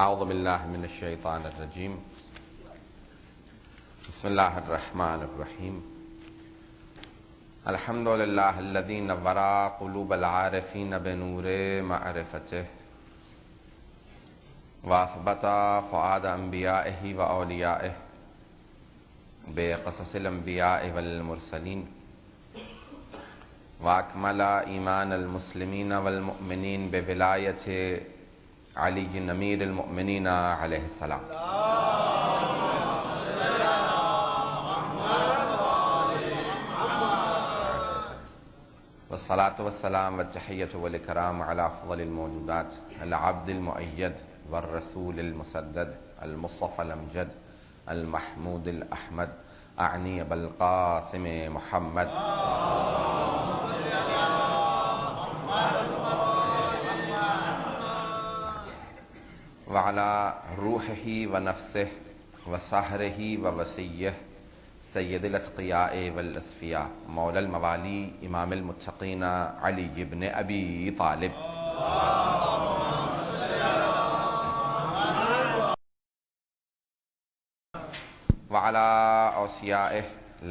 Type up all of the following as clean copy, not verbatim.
اعوذ باللہ من الشیطان الرجیم بسم اللہ الرحمن الرحیم الحمد للہ الذی نور قلوب العارفین بنور معرفتہ واثبت فؤاد انبیائہ واولیائہ بقصص الانبیاء والمرسلین واکمل ایمان المسلمین والمؤمنین بولایت علی امیر المؤمنین علیہ السلام والصلاة والسلام والتحیۃ والاکرام علی افضل الموجودات العبد المؤید والرسول المسدد المصطفى الامجد المحمود الاحمد اعنی بالقاسم محمد وعلى روحه ونفسه وسحره ووسیہ سید الاتقیاء والاصفیاء مولا الموالی امام المتقین علی ابن ابی طالب وعلى اوصیائه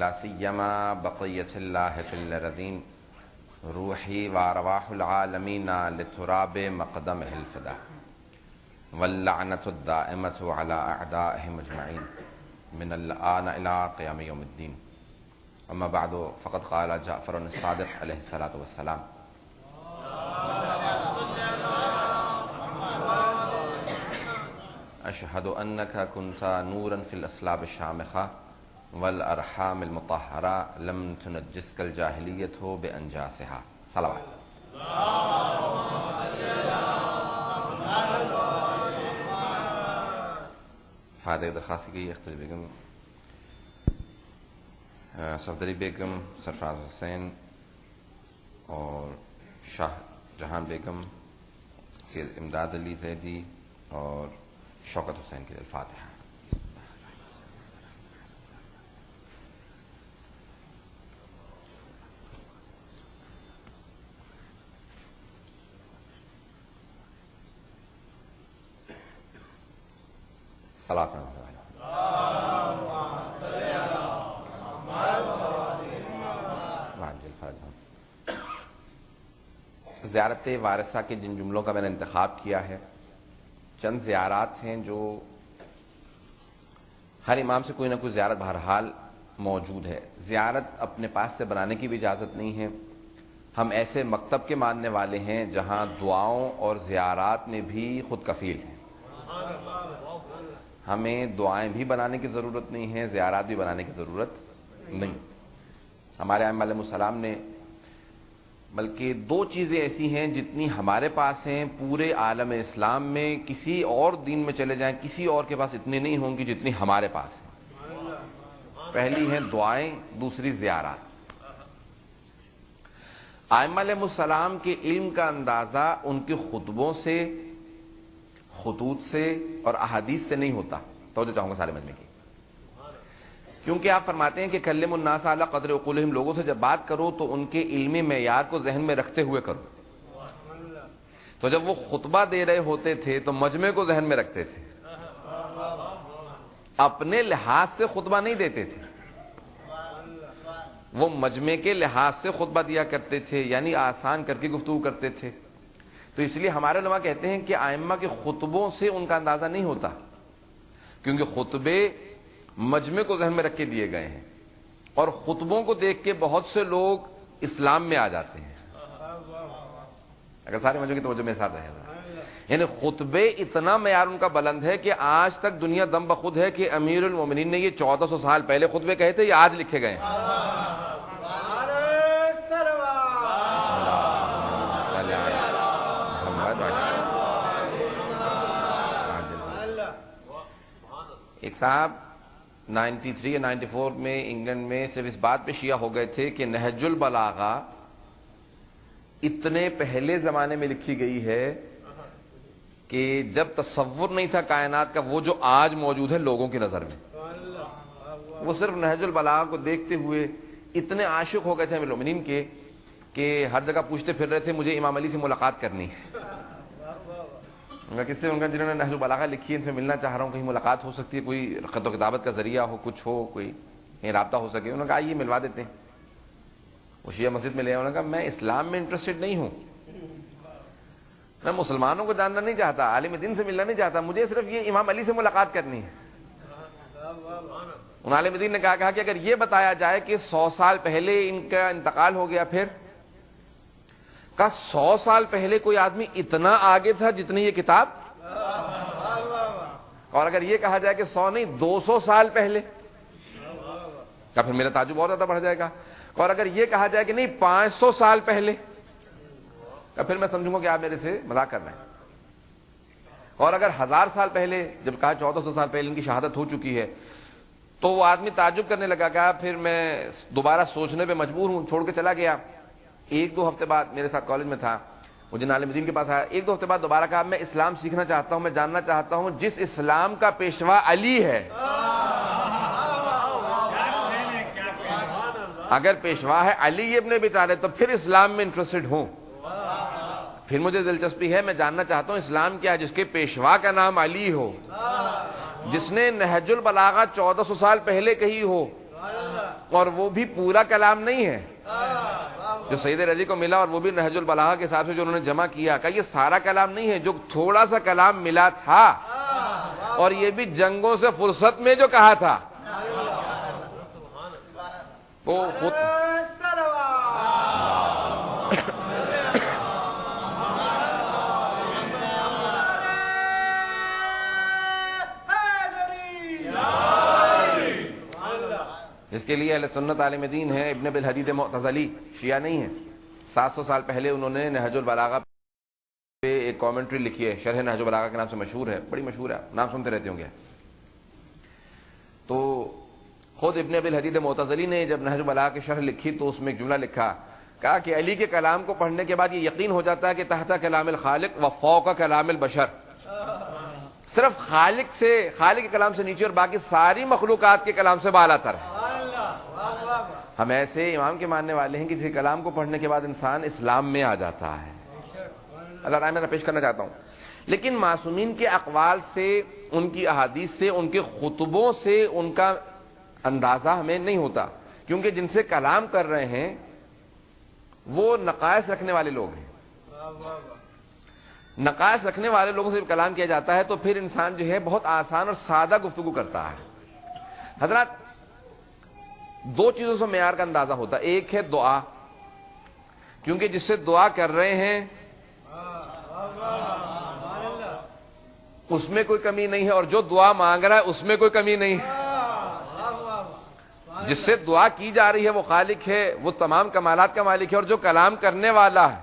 لا سیما بقیۃ اللہ فی الارضین روحی وارواح العالمین لتراب مقدمہ الفدا واللعنة الدائمة على أعدائهم أجمعين من الآن إلى قيام يوم الدين أما بعد فقد قال جعفر الصادق عليه الصلاة والسلام أشهد أنك كنت نورا في الأصلاب الشامخة والأرحام المطهرة لم تنجسك الجاهلية بأنجاسها صلوات فاتح درخواست کی اختر بیگم صفدری بیگم سرفراز حسین اور شاہ جہان بیگم سید امداد علی زیدی اور شوکت حسین کے الفاتحہ زیارت وارثہ کے جن جملوں کا میں نے انتخاب کیا ہے چند زیارات ہیں جو ہر امام سے کوئی نہ کوئی زیارت بہرحال موجود ہے. زیارت اپنے پاس سے بنانے کی بھی اجازت نہیں ہے. ہم ایسے مکتب کے ماننے والے ہیں جہاں دعاؤں اور زیارات میں بھی خود کفیل ہیں. ہمیں دعائیں بھی بنانے کی ضرورت نہیں ہے, زیارات بھی بنانے کی ضرورت نہیں. ہمارے ائمہ علیہ السلام نے بلکہ دو چیزیں ایسی ہیں جتنی ہمارے پاس ہیں پورے عالم اسلام میں کسی اور دین میں چلے جائیں کسی اور کے پاس اتنی نہیں ہوں گی جتنی ہمارے پاس ہیں. پہلی ہیں دعائیں, دوسری زیارات. ائمہ علیہ السلام کے علم کا اندازہ ان کے خطبوں سے, خطوط سے اور احادیث سے نہیں ہوتا. توجہ چاہوں گا سارے مجمع کی, کیونکہ آپ فرماتے ہیں کہ کلم الناس علی قدر عقولہم, لوگوں سے جب بات کرو تو ان کے علمی معیار کو ذہن میں رکھتے ہوئے کرو. تو جب وہ خطبہ دے رہے ہوتے تھے تو مجمع کو ذہن میں رکھتے تھے, اپنے لحاظ سے خطبہ نہیں دیتے تھے, وہ مجمع کے لحاظ سے خطبہ دیا کرتے تھے, یعنی آسان کر کے گفتگو کرتے تھے. تو اس لیے ہمارے علماء کہتے ہیں کہ ائمہ کے خطبوں سے ان کا اندازہ نہیں ہوتا, کیونکہ خطبے مجمع کو ذہن میں رکھ کے دیے گئے ہیں, اور خطبوں کو دیکھ کے بہت سے لوگ اسلام میں آ جاتے ہیں. اگر سارے مجمع کی توجہ میرے ساتھ رہے گا, یعنی خطبے اتنا معیار ان کا بلند ہے کہ آج تک دنیا دم بخود ہے کہ امیر المومنین نے یہ 1400 سال پہلے خطبے کہے تھے, یہ آج لکھے گئے ہیں. ایک صاحب 93 یا 94 میں انگلینڈ میں صرف اس بات پہ شیعہ ہو گئے تھے کہ نہج البلاغہ اتنے پہلے زمانے میں لکھی گئی ہے کہ جب تصور نہیں تھا کائنات کا, وہ جو آج موجود ہے لوگوں کی نظر میں. وہ صرف نہج البلاغہ کو دیکھتے ہوئے اتنے عاشق ہو گئے تھے امیر المومنین کے کہ ہر جگہ پوچھتے پھر رہے تھے مجھے امام علی سے ملاقات کرنی ہے. کس سے؟ ان کا جنہوں نے نہج البلاغہ لکھی ہے، ان سے ملنا چاہ رہا ہوں، کہیں ملاقات ہو سکتی ہے، کوئی خط و کتابت کا ذریعہ ہو، کچھ ہو، کوئی رابطہ ہو سکے. انہوں نے کہا آئیے ملوا دیتے ہیں. وہ شیعہ مسجد میں لے. انہوں نے کہا میں اسلام میں انٹرسٹڈ نہیں ہوں، میں مسلمانوں کو جاننا نہیں چاہتا، عالم دین سے ملنا نہیں چاہتا، مجھے صرف یہ امام علی سے ملاقات کرنی ہے. ان عالم دین نے کہا کہ اگر یہ بتایا جائے کہ 100 سال پہلے ان کا انتقال ہو گیا، پھر کا 100 سال پہلے کوئی آدمی اتنا آگے تھا جتنی یہ کتاب، اور اگر یہ کہا جائے کہ 100 نہیں 200 سال پہلے کا، پھر میرا تعجب اور زیادہ بڑھ جائے گا. اور اگر یہ کہا جائے کہ نہیں 500 سال پہلے کا، پھر میں سمجھوں گا کہ آپ میرے سے مذاق کر رہے ہیں. اور اگر 1000 سال پہلے، جب کہا 1400 سال پہلے ان کی شہادت ہو چکی ہے، تو وہ آدمی تعجب کرنے لگا. کہا پھر میں دوبارہ سوچنے پہ مجبور ہوں، چھوڑ کے چلا گیا. 1-2 ہفتے بعد میرے ساتھ کالج میں تھا، وہ جن عالم دین کے پاس آیا. 1-2 ہفتے بعد دوبارہ کہا میں اسلام سیکھنا چاہتا ہوں، میں جاننا چاہتا ہوں جس اسلام کا پیشوا علی ہے، اگر پیشوا ہے علی ابن ابی طالب تو پھر اسلام میں انٹرسٹڈ ہوں. پھر مجھے دلچسپی ہے، میں جاننا چاہتا ہوں اسلام کیا ہے جس کے پیشوا کا نام علی ہو، جس نے نہج البلاغہ 1400 سال پہلے کہی ہو، اور وہ بھی پورا کلام نہیں ہے جو سید رضی کو ملا، اور وہ بھی نہج البلاغہ کے حساب سے جو انہوں نے جمع کیا. کہ یہ سارا کلام نہیں ہے، جو تھوڑا سا کلام ملا تھا، اور یہ بھی جنگوں سے فرصت میں جو کہا تھا. تو خود جس کے لیے اہل سنت عالم دین ہے ابن ابی الحدید معتزلی، شیعہ نہیں ہے. 700 سال پہلے انہوں نے نہج البلاغہ پہ ایک کامنٹری لکھی ہے، شرح نہج البلاغہ کے نام سے مشہور ہے، بڑی مشہور ہے، نام سنتے رہتے ہوں گے. تو خود ابن ابی الحدید معتزلی نے جب نہج البلاغہ کی شرح لکھی تو اس میں ایک جملہ لکھا، کہا کہ علی کے کلام کو پڑھنے کے بعد یہ یقین ہو جاتا ہے کہ تحت کلام الخالق و فوق کلام البشر، صرف خالق کے کلام سے نیچے اور باقی ساری مخلوقات کے کلام سے بالا تر ہے. ہم ایسے امام کے ماننے والے ہیں کہ جس کلام کو پڑھنے کے بعد انسان اسلام میں آ جاتا ہے. اللہ تعالیٰ میں پیش کرنا چاہتا ہوں، لیکن معصومین کے اقوال سے، ان کی احادیث سے، ان کے خطبوں سے ان کا اندازہ ہمیں نہیں ہوتا، کیونکہ جن سے کلام کر رہے ہیں وہ نقائص رکھنے والے لوگ ہیں. نقائص رکھنے والے لوگوں سے کلام کیا جاتا ہے تو پھر انسان جو ہے بہت آسان اور سادہ گفتگو کرتا ہے. حضرات 2 چیزوں سے معیار کا اندازہ ہوتا ہے. ایک ہے دعا، کیونکہ جس سے دعا کر رہے ہیں اس میں کوئی کمی نہیں ہے، اور جو دعا مانگ رہا ہے اس میں کوئی کمی نہیں ہے. جس سے دعا کی جا رہی ہے وہ خالق ہے، وہ تمام کمالات کا مالک ہے، اور جو کلام کرنے والا ہے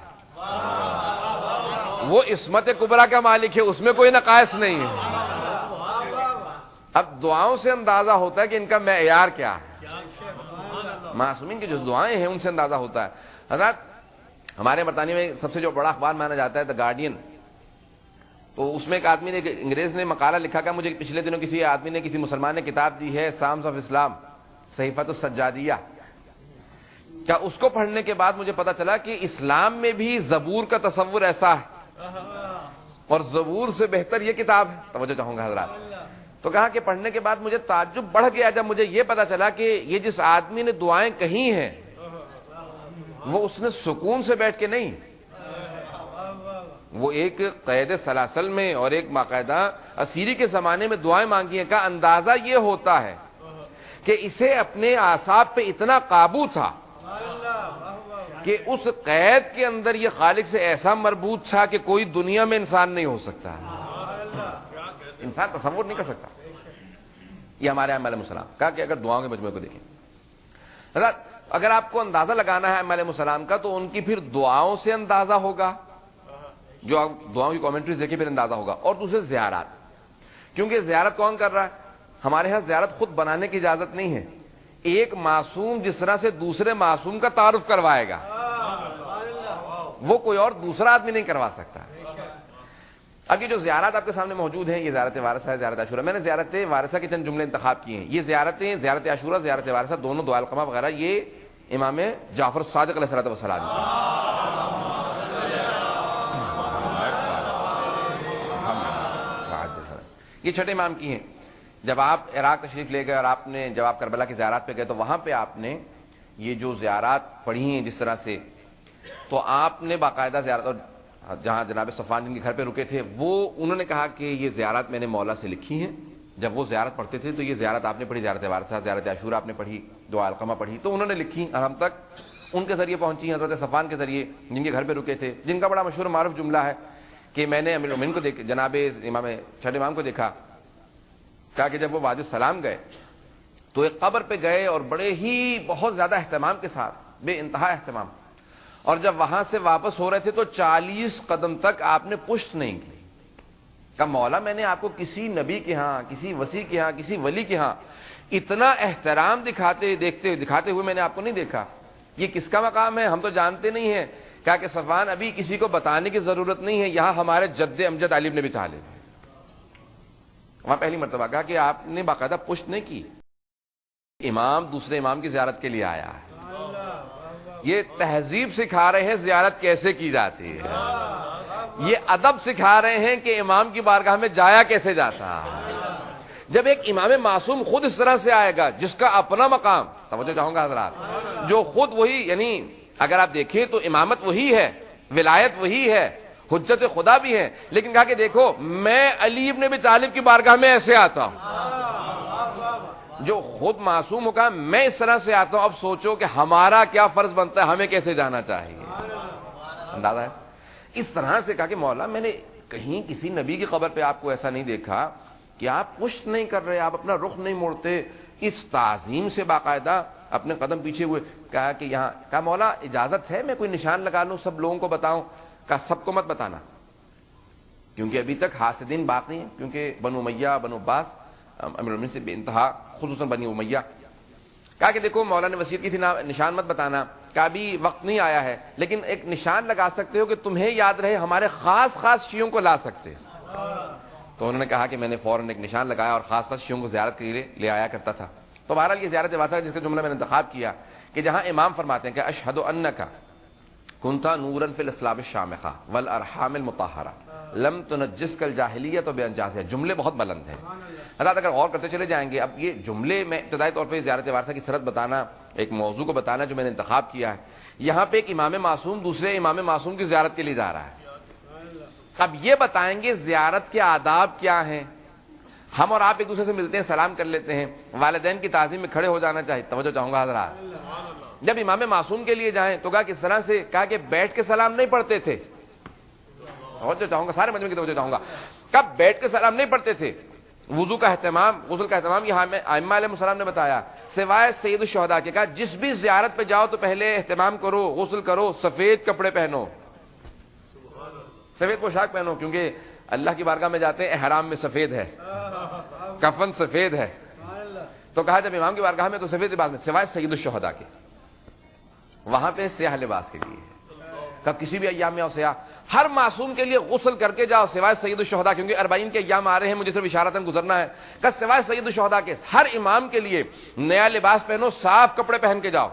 وہ عصمت کبریٰ کا مالک ہے، اس میں کوئی نقائص نہیں ہے. اب دعاؤں سے اندازہ ہوتا ہے کہ ان کا معیار کیا ہے. معصومین کی جو دعائیں ہیں ان سے اندازہ ہوتا ہے. حضرات ہمارے برطانیہ میں سب سے جو بڑا اخبار مانا جاتا ہے دا گارڈین، تو اس میں ایک آدمی نے، ایک انگریز نے مقالہ لکھا کہ مجھے پچھلے دنوں کسی آدمی نے، کسی مسلمان نے کتاب دی ہے سامس آف اسلام، صحیفۃ السجادیہ. کیا اس کو پڑھنے کے بعد مجھے پتا چلا کہ اسلام میں بھی زبور کا تصور ایسا ہے، اور زبور سے بہتر یہ کتاب ہے. توجہ چاہوں گا حضرات. تو کہا کہ پڑھنے کے بعد مجھے تعجب بڑھ گیا جب مجھے یہ پتا چلا کہ یہ جس آدمی نے دعائیں کہی ہیں وہ اس نے سکون سے بیٹھ کے نہیں، وہ ایک قید سلاسل میں اور ایک باقاعدہ اسیری کے زمانے میں دعائیں مانگی ہیں. کا اندازہ یہ ہوتا ہے کہ اسے اپنے اعصاب پہ اتنا قابو تھا کہ اس قید کے اندر یہ خالق سے ایسا مربوط تھا کہ کوئی دنیا میں انسان نہیں ہو سکتا، انسان تصور نہیں کر سکتا. یہ ہمارے ائمہ علیہ السلام کہا کہ اگر دعاؤں کے مجموعے کو دیکھیں حضرات، اگر آپ کو اندازہ لگانا ہے ائمہ علیہ السلام کا تو ان کی پھر دعاؤں سے اندازہ ہوگا، جو آپ دعاؤں کی کامنٹریز دیکھیں پھر اندازہ ہوگا. اور دوسرے زیارات، کیونکہ زیارت کون کر رہا ہے؟ ہمارے ہاں زیارت خود بنانے کی اجازت نہیں ہے. ایک معصوم جس طرح سے دوسرے معصوم کا تعارف کروائے گا وہ کوئی اور دوسرا آدمی نہیں کروا سکتا. اب یہ جو زیارات آپ کے سامنے موجود ہیں، یہ زیارت وارثہ ہے، زیارت عاشورہ. میں نے زیارت وارثہ کے چند جملے انتخاب کیے ہیں. یہ زیارتیں، زیارت عاشورہ، زیارت وارثہ، دونوں دعا القمہ وغیرہ، یہ امام جعفر صادق علیہ السلام یہ چھٹے امام کی ہیں. جب آپ عراق تشریف لے گئے اور آپ نے جب آپ کربلا کی زیارات پہ گئے تو وہاں پہ آپ نے یہ جو زیارات پڑھی ہیں جس طرح سے، تو آپ نے باقاعدہ زیارت، اور جہاں جناب صفوان جن کے گھر پہ رکے تھے وہ انہوں نے کہا کہ یہ زیارات میں نے مولا سے لکھی ہیں. جب وہ زیارت پڑھتے تھے تو یہ زیارت آپ نے پڑھی، زیارت وارثہ، زیارت عاشورہ آپ نے پڑھی، دعا القمہ پڑھی، تو انہوں نے لکھی اور ہم تک ان کے ذریعے پہنچی، حضرت صفوان کے ذریعے جن کے گھر پہ رکے تھے، جن کا بڑا مشہور معروف جملہ ہے کہ میں نے امیر المومنین کو جناب امام چھٹے امام کو دیکھا، کہا کہ جب وہ وادی السلام گئے تو ایک قبر پہ گئے اور بڑے ہی بہت زیادہ اہتمام کے ساتھ، بے انتہا اہتمام، اور جب وہاں سے واپس ہو رہے تھے تو 40 قدم تک آپ نے پشت نہیں کی. کہا مولا میں نے آپ کو کسی نبی کے ہاں، کسی وصی کے ہاں، کسی ولی کے ہاں اتنا احترام دکھاتے ہوئے میں نے آپ کو نہیں دیکھا. یہ کس کا مقام ہے؟ ہم تو جانتے نہیں ہیں. کہا کہ صفوان ابھی کسی کو بتانے کی ضرورت نہیں ہے، یہاں ہمارے جد امجد علی نے بھی چاہ لے. وہاں پہلی مرتبہ کہا کہ آپ نے باقاعدہ پشت نہیں کی. امام دوسرے امام کی زیارت کے لیے آیا ہے، یہ تہذیب سکھا رہے ہیں زیارت کیسے کی جاتی ہے، یہ ادب سکھا رہے ہیں کہ امام کی بارگاہ میں جایا کیسے جاتا ہے. جب ایک امام معصوم خود اس طرح سے آئے گا جس کا اپنا مقام، توجہ چاہوں گا حضرات، جو خود وہی، یعنی اگر آپ دیکھیں تو امامت وہی ہے، ولایت وہی ہے، حجت خدا بھی ہے، لیکن کہا کہ دیکھو میں علی ابن ابی طالب کی بارگاہ میں ایسے آتا ہوں. جو خود معصوم ہوگا میں اس طرح سے آتا ہوں. اب سوچو کہ ہمارا کیا فرض بنتا ہے، ہمیں کیسے جانا چاہیے. اندازہ ہے. اس طرح سے کہا کہ مولا میں نے کہیں کسی نبی کی قبر پہ آپ کو ایسا نہیں دیکھا کہ آپ پشت نہیں کر رہے، آپ اپنا رخ نہیں موڑتے، اس تعظیم سے باقاعدہ اپنے قدم پیچھے ہوئے. کہا کہ یہاں، کہا مولا اجازت ہے میں کوئی نشان لگا لوں، سب لوگوں کو بتاؤں؟ کہا سب کو مت بتانا، کیونکہ ابھی تک حاسدین باقی ہیں، کیونکہ بنو امیہ، بنو عباس امیر المومنین سے بے انتہا، خصوصاً بنی امیہ. کہا کہ دیکھو مولا نے وصیت کی تھی نشان مت بتانا. کہا ابھی وقت نہیں آیا ہے، لیکن ایک نشان لگا سکتے ہو کہ تمہیں یاد رہے، ہمارے خاص شیعوں کو لا سکتے. تو انہوں نے کہا کہ میں نے فوراً ایک نشان لگایا اور خاص شیعوں کو زیارت کے لیے لے آیا کرتا تھا. تو بہرحال یہ زیارت واسطہ جس کا جملہ میں نے انتخاب کیا کہ جہاں امام فرماتے ہیں کہ اشہد انک کنت نورا فی الاسلام الشامخہ والارحام المطہرہ لم تنجسک الجاہلیۃ بانجازها. جملے بہت بلند ہیں حضرات، اگر غور کرتے چلے جائیں گے. اب یہ جملے میں ابتدائی طور پہ زیارت وارثہ کی سرد بتانا، ایک موضوع کو بتانا جو میں نے انتخاب کیا ہے. یہاں پہ ایک امام معصوم دوسرے امام معصوم کی زیارت کے لیے جا رہا ہے. اب یہ بتائیں گے زیارت کے آداب کیا ہیں. ہم اور آپ ایک دوسرے سے ملتے ہیں، سلام کر لیتے ہیں، والدین کی تعظیم میں کھڑے ہو جانا چاہیے. توجہ چاہوں گا حضرات، جب امام معصوم کے لیے جائیں تو کہا کس طرح سے، کہا کہ بیٹھ کے سلام نہیں پڑھتے تھے. توجہ چاہوں گا، سارے مجمع کی توجہ چاہوں گا. کب بیٹھ کے سلام نہیں پڑھتے تھے. وضو کا اہتمام، غسل کا اہتمام یہاں میں ائمہ علیہ السلام نے بتایا، سوائے سید الشہداء کے. کہا جس بھی زیارت پہ جاؤ تو پہلے اہتمام کرو، غسل کرو، سفید کپڑے پہنو، سفید پوشاک پہنو، کیونکہ اللہ کی بارگاہ میں جاتے ہیں احرام میں سفید ہے، کفن سفید ہے. تو کہا جب امام کی بارگاہ میں تو سفید لباس میں، سوائے سید الشہداء کے، وہاں پہ سیاہ لباس کے لیے. کب کسی بھی ایام میں آؤ سیاہ. ہر معصوم کے لیے غسل کر کے جاؤ سوائے سید الشہداء، کیونکہ 40 کے ایام آ رہے ہیں، مجھے صرف اشارتاً گزرنا ہے. کہ سوائے سید الشہداء کے ہر امام کے لیے نیا لباس پہنو، صاف کپڑے پہن کے جاؤ،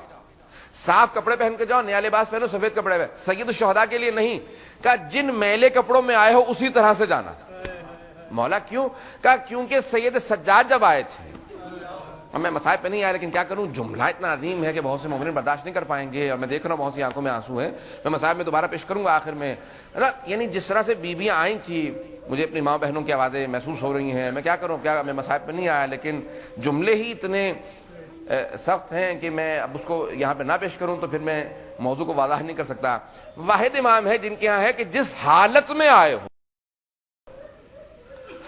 صاف کپڑے پہن کے جاؤ، نیا لباس پہنو، سفید کپڑے پہن. سید الشہداء کے لیے نہیں، کہ جن میلے کپڑوں میں آئے ہو اسی طرح سے جانا. مولا کیوں؟ کہ کیونکہ سید سجاد جب آئے تھے، اب میں مصائب پہ نہیں آیا لیکن کیا کروں، جملہ اتنا عظیم ہے کہ بہت سے مومنین برداشت نہیں کر پائیں گے، اور میں دیکھ رہا ہوں بہت سی آنکھوں میں آنسو ہیں. میں مصائب میں دوبارہ پیش کروں گا آخر میں. یعنی جس طرح سے بیویاں آئی تھی، مجھے اپنی ماں بہنوں کی آوازیں محسوس ہو رہی ہیں. میں کیا کروں، کیا میں مصائب پہ نہیں آیا، لیکن جملے ہی اتنے سخت ہیں کہ میں اب اس کو یہاں پہ نہ پیش کروں تو پھر میں موضوع کو واضح نہیں کر سکتا. واحد امام ہے جن کے یہاں ہے کہ جس حالت میں آئے ہو،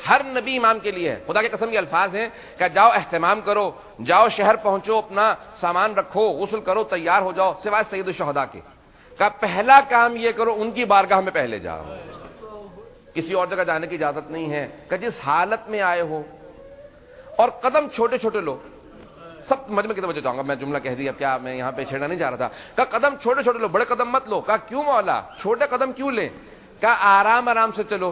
ہر نبی امام کے لیے ہے. خدا کے قسم کے الفاظ ہیں کہ جاؤ اہتمام کرو، جاؤ شہر پہنچو، اپنا سامان رکھو، غسل کرو، تیار ہو جاؤ، سوائے سید الشہداء کے. کہ پہلا کام یہ کرو، ان کی بارگاہ میں پہلے جاؤ، کسی اور جگہ جانے کی اجازت نہیں ہے. کہ جس حالت میں آئے ہو، اور قدم چھوٹے چھوٹے لو. سب مجمع کی توجہ چاہوں گا، میں جملہ کہہ دیا، اب کیا میں یہاں پہ چھیڑنا نہیں چاہ رہا تھا. کہ قدم چھوٹے چھوٹے لو، بڑے قدم مت لو. کہا کیوں مولا، چھوٹے قدم کیوں لیں؟ کہ آرام آرام سے چلو.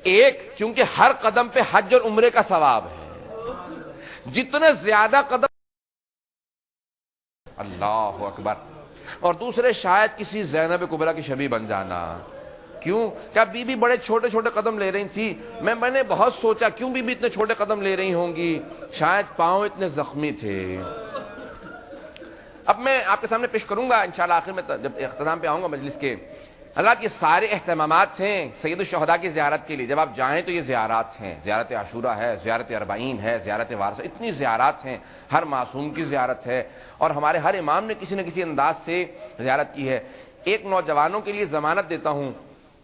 ایک، کیونکہ ہر قدم پہ حج اور عمرے کا ثواب ہے. جتنے زیادہ قدم، اللہ اکبر. اور دوسرے شاید کسی زینب کبریٰ کی شبیہ بن جانا. کیوں؟ کیا بی بی بڑے چھوٹے چھوٹے قدم لے رہی تھی؟ میں نے بہت سوچا کیوں بی بی اتنے چھوٹے قدم لے رہی ہوں گی، شاید پاؤں اتنے زخمی تھے۔ اب میں آپ کے سامنے پیش کروں گا انشاءاللہ آخر میں جب اختتام پہ آؤں گا مجلس کے، اللہ کے سارے اہتمامات ہیں سید الشہداء کی زیارت کے لیے۔ جب آپ جائیں تو یہ زیارات ہیں، زیارت عاشوراء ہے، زیارت اربعین ہے، زیارت وارثہ، اتنی زیارات ہیں، ہر معصوم کی زیارت ہے، اور ہمارے ہر امام نے کسی نہ کسی انداز سے زیارت کی ہے۔ ایک نوجوانوں کے لیے ضمانت دیتا ہوں،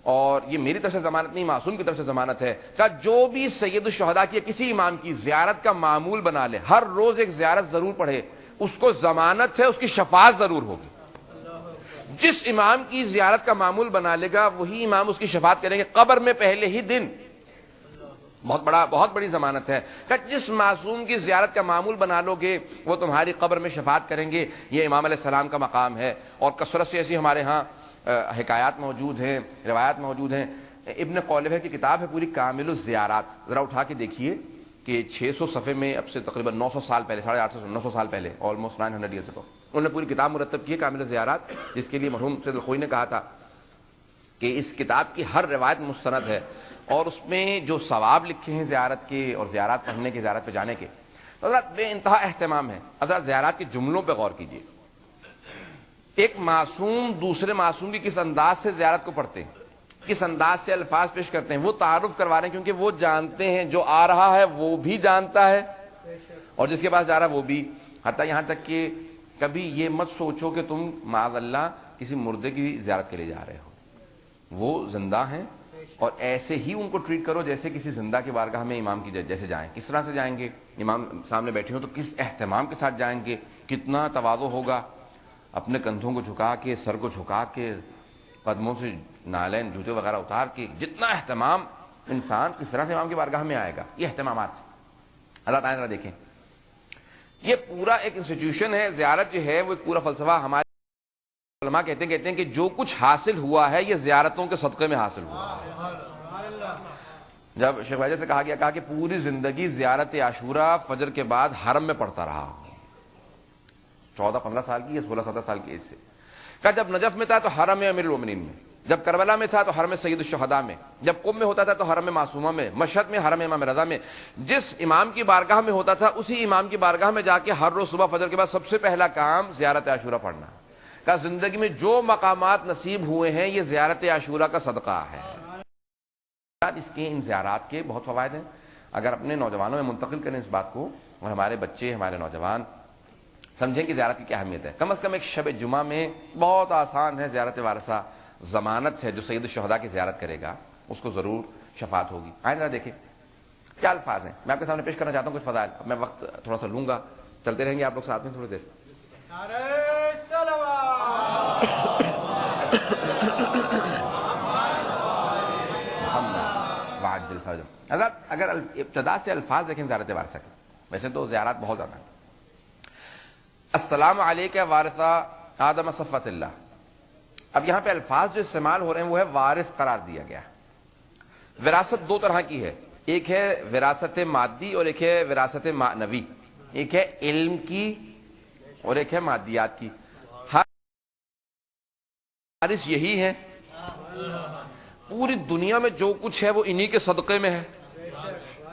اور یہ میری طرف سے ضمانت نہیں، معصوم کی طرف سے ضمانت ہے، کہ جو بھی سید الشہداء کی کسی امام کی زیارت کا معمول بنا لے، ہر روز ایک زیارت ضرور پڑھے، اس کو ضمانت ہے اس کی شفاعت ضرور ہوگی۔ جس امام کی زیارت کا معمول بنا لے گا وہی امام اس کی شفاعت کریں گے قبر میں پہلے ہی دن۔ بہت بڑی ضمانت ہے کہ جس معصوم کی زیارت کا معمول بنا لو گے وہ تمہاری قبر میں شفاعت کریں گے۔ یہ امام علیہ السلام کا مقام ہے، اور کثرت سے ایسی ہمارے ہاں حکایات موجود ہیں، روایات موجود ہیں۔ ابن قولبہ کی کتاب ہے پوری کامل الزیارات، ذرا اٹھا کے دیکھیے کہ 600 صفحے میں اب سے تقریباً 900 سال پہلے، 850 سے 900 سال پہلے، آلموسٹ 900 ایئرز اگو، انہوں نے پوری کتاب مرتب کی ہے کامل الزیارات، جس کے لیے مرحوم سید الخوئی نے کہا تھا کہ اس کتاب کی ہر روایت مستند ہے، اور اس میں جو ثواب لکھے ہیں زیارت کے اور زیارات پڑھنے کے، زیارت پہ جانے کے، حضرات بے انتہا اہتمام ہے۔ حضرات زیارات کے جملوں پہ غور کیجیے، ایک معصوم دوسرے معصوم کی کس انداز سے زیارت کو پڑھتے ہیں، کس انداز سے الفاظ پیش کرتے ہیں، وہ تعارف کروا رہے ہیں، کیونکہ وہ جانتے ہیں جو آ رہا ہے وہ بھی جانتا ہے اور جس کے پاس جا رہا ہے وہ بھی، حتیٰ یہاں تک کہ کبھی یہ مت سوچو کہ تم معاذ اللہ کسی مردے کی زیارت کے لیے جا رہے ہو، وہ زندہ ہیں، اور ایسے ہی ان کو ٹریٹ کرو جیسے کسی زندہ کی بارگاہ میں امام کی جیسے جائیں۔ کس طرح سے جائیں گے؟ امام سامنے بیٹھے ہوں تو کس اہتمام کے ساتھ جائیں گے، کتنا تواضع ہوگا، اپنے کندھوں کو جھکا کے، سر کو جھکا کے، قدموں سے نالین جوتے وغیرہ اتار کے، جتنا اہتمام انسان کس طرح سے امام کی بارگاہ میں آئے گا، یہ اہتمامات اللہ تعالیٰ دیکھیں۔ یہ پورا ایک انسٹیٹیوشن ہے، زیارت جو ہے وہ ایک پورا فلسفہ۔ ہمارے علماء کہتے ہیں کہ جو کچھ حاصل ہوا ہے یہ زیارتوں کے صدقے میں حاصل ہوا ہے۔ جب شیخ واجد سے کہا کہ پوری زندگی زیارت عاشوراء فجر کے بعد حرم میں پڑھتا رہا، 14-15 سال کی یا 16-17 سال کی ایج سے، کہ جب نجف میں تھا تو حرم امیر المومنین میں، جب کربلا میں تھا تو حرم سید الشہداء میں، جب قم میں ہوتا تھا تو حرم معصومہ میں، مشہد میں حرم امام رضا میں، جس امام کی بارگاہ میں ہوتا تھا اسی امام کی بارگاہ میں جا کے ہر روز صبح فجر کے بعد سب سے پہلا کام زیارت عاشوراء پڑھنا، کہ زندگی میں جو مقامات نصیب ہوئے ہیں یہ زیارت عاشوراء کا صدقہ ہے۔ اس کے ان زیارات کے بہت فوائد ہیں، اگر اپنے نوجوانوں میں منتقل کریں اس بات کو، اور ہمارے بچے، ہمارے نوجوان سمجھیں کہ زیارت کی کیا اہمیت ہے۔ کم از کم ایک شب جمعہ میں بہت آسان ہے، زیارت وارثہ ضمانت ہے، جو سید الشہداء کی زیارت کرے گا اس کو ضرور شفاعت ہوگی۔ آئندہ دیکھیں کیا الفاظ ہیں، میں آپ کے سامنے پیش کرنا چاہتا ہوں کچھ فضائل، اب میں وقت تھوڑا سا لوں گا، چلتے رہیں گے آپ لوگ ساتھ میں تھوڑی دیر۔ حضرات اگر ابتدا سے الفاظ دیکھیں زیارت وارثہ کے، ویسے تو زیارات بہت زیادہ ہیں۔ السلام علیک وارثہ آدم صفوت اللہ، اب یہاں پہ الفاظ جو استعمال ہو رہے ہیں وہ ہے وارث قرار دیا گیا۔ وراثت دو طرح کی ہے، ایک ہے وراثت مادی اور ایک ہے وراثت معنوی، ایک ہے علم کی اور ایک ہے مادیات کی۔ وارث یہی ہے، پوری دنیا میں جو کچھ ہے وہ انہی کے صدقے میں ہے،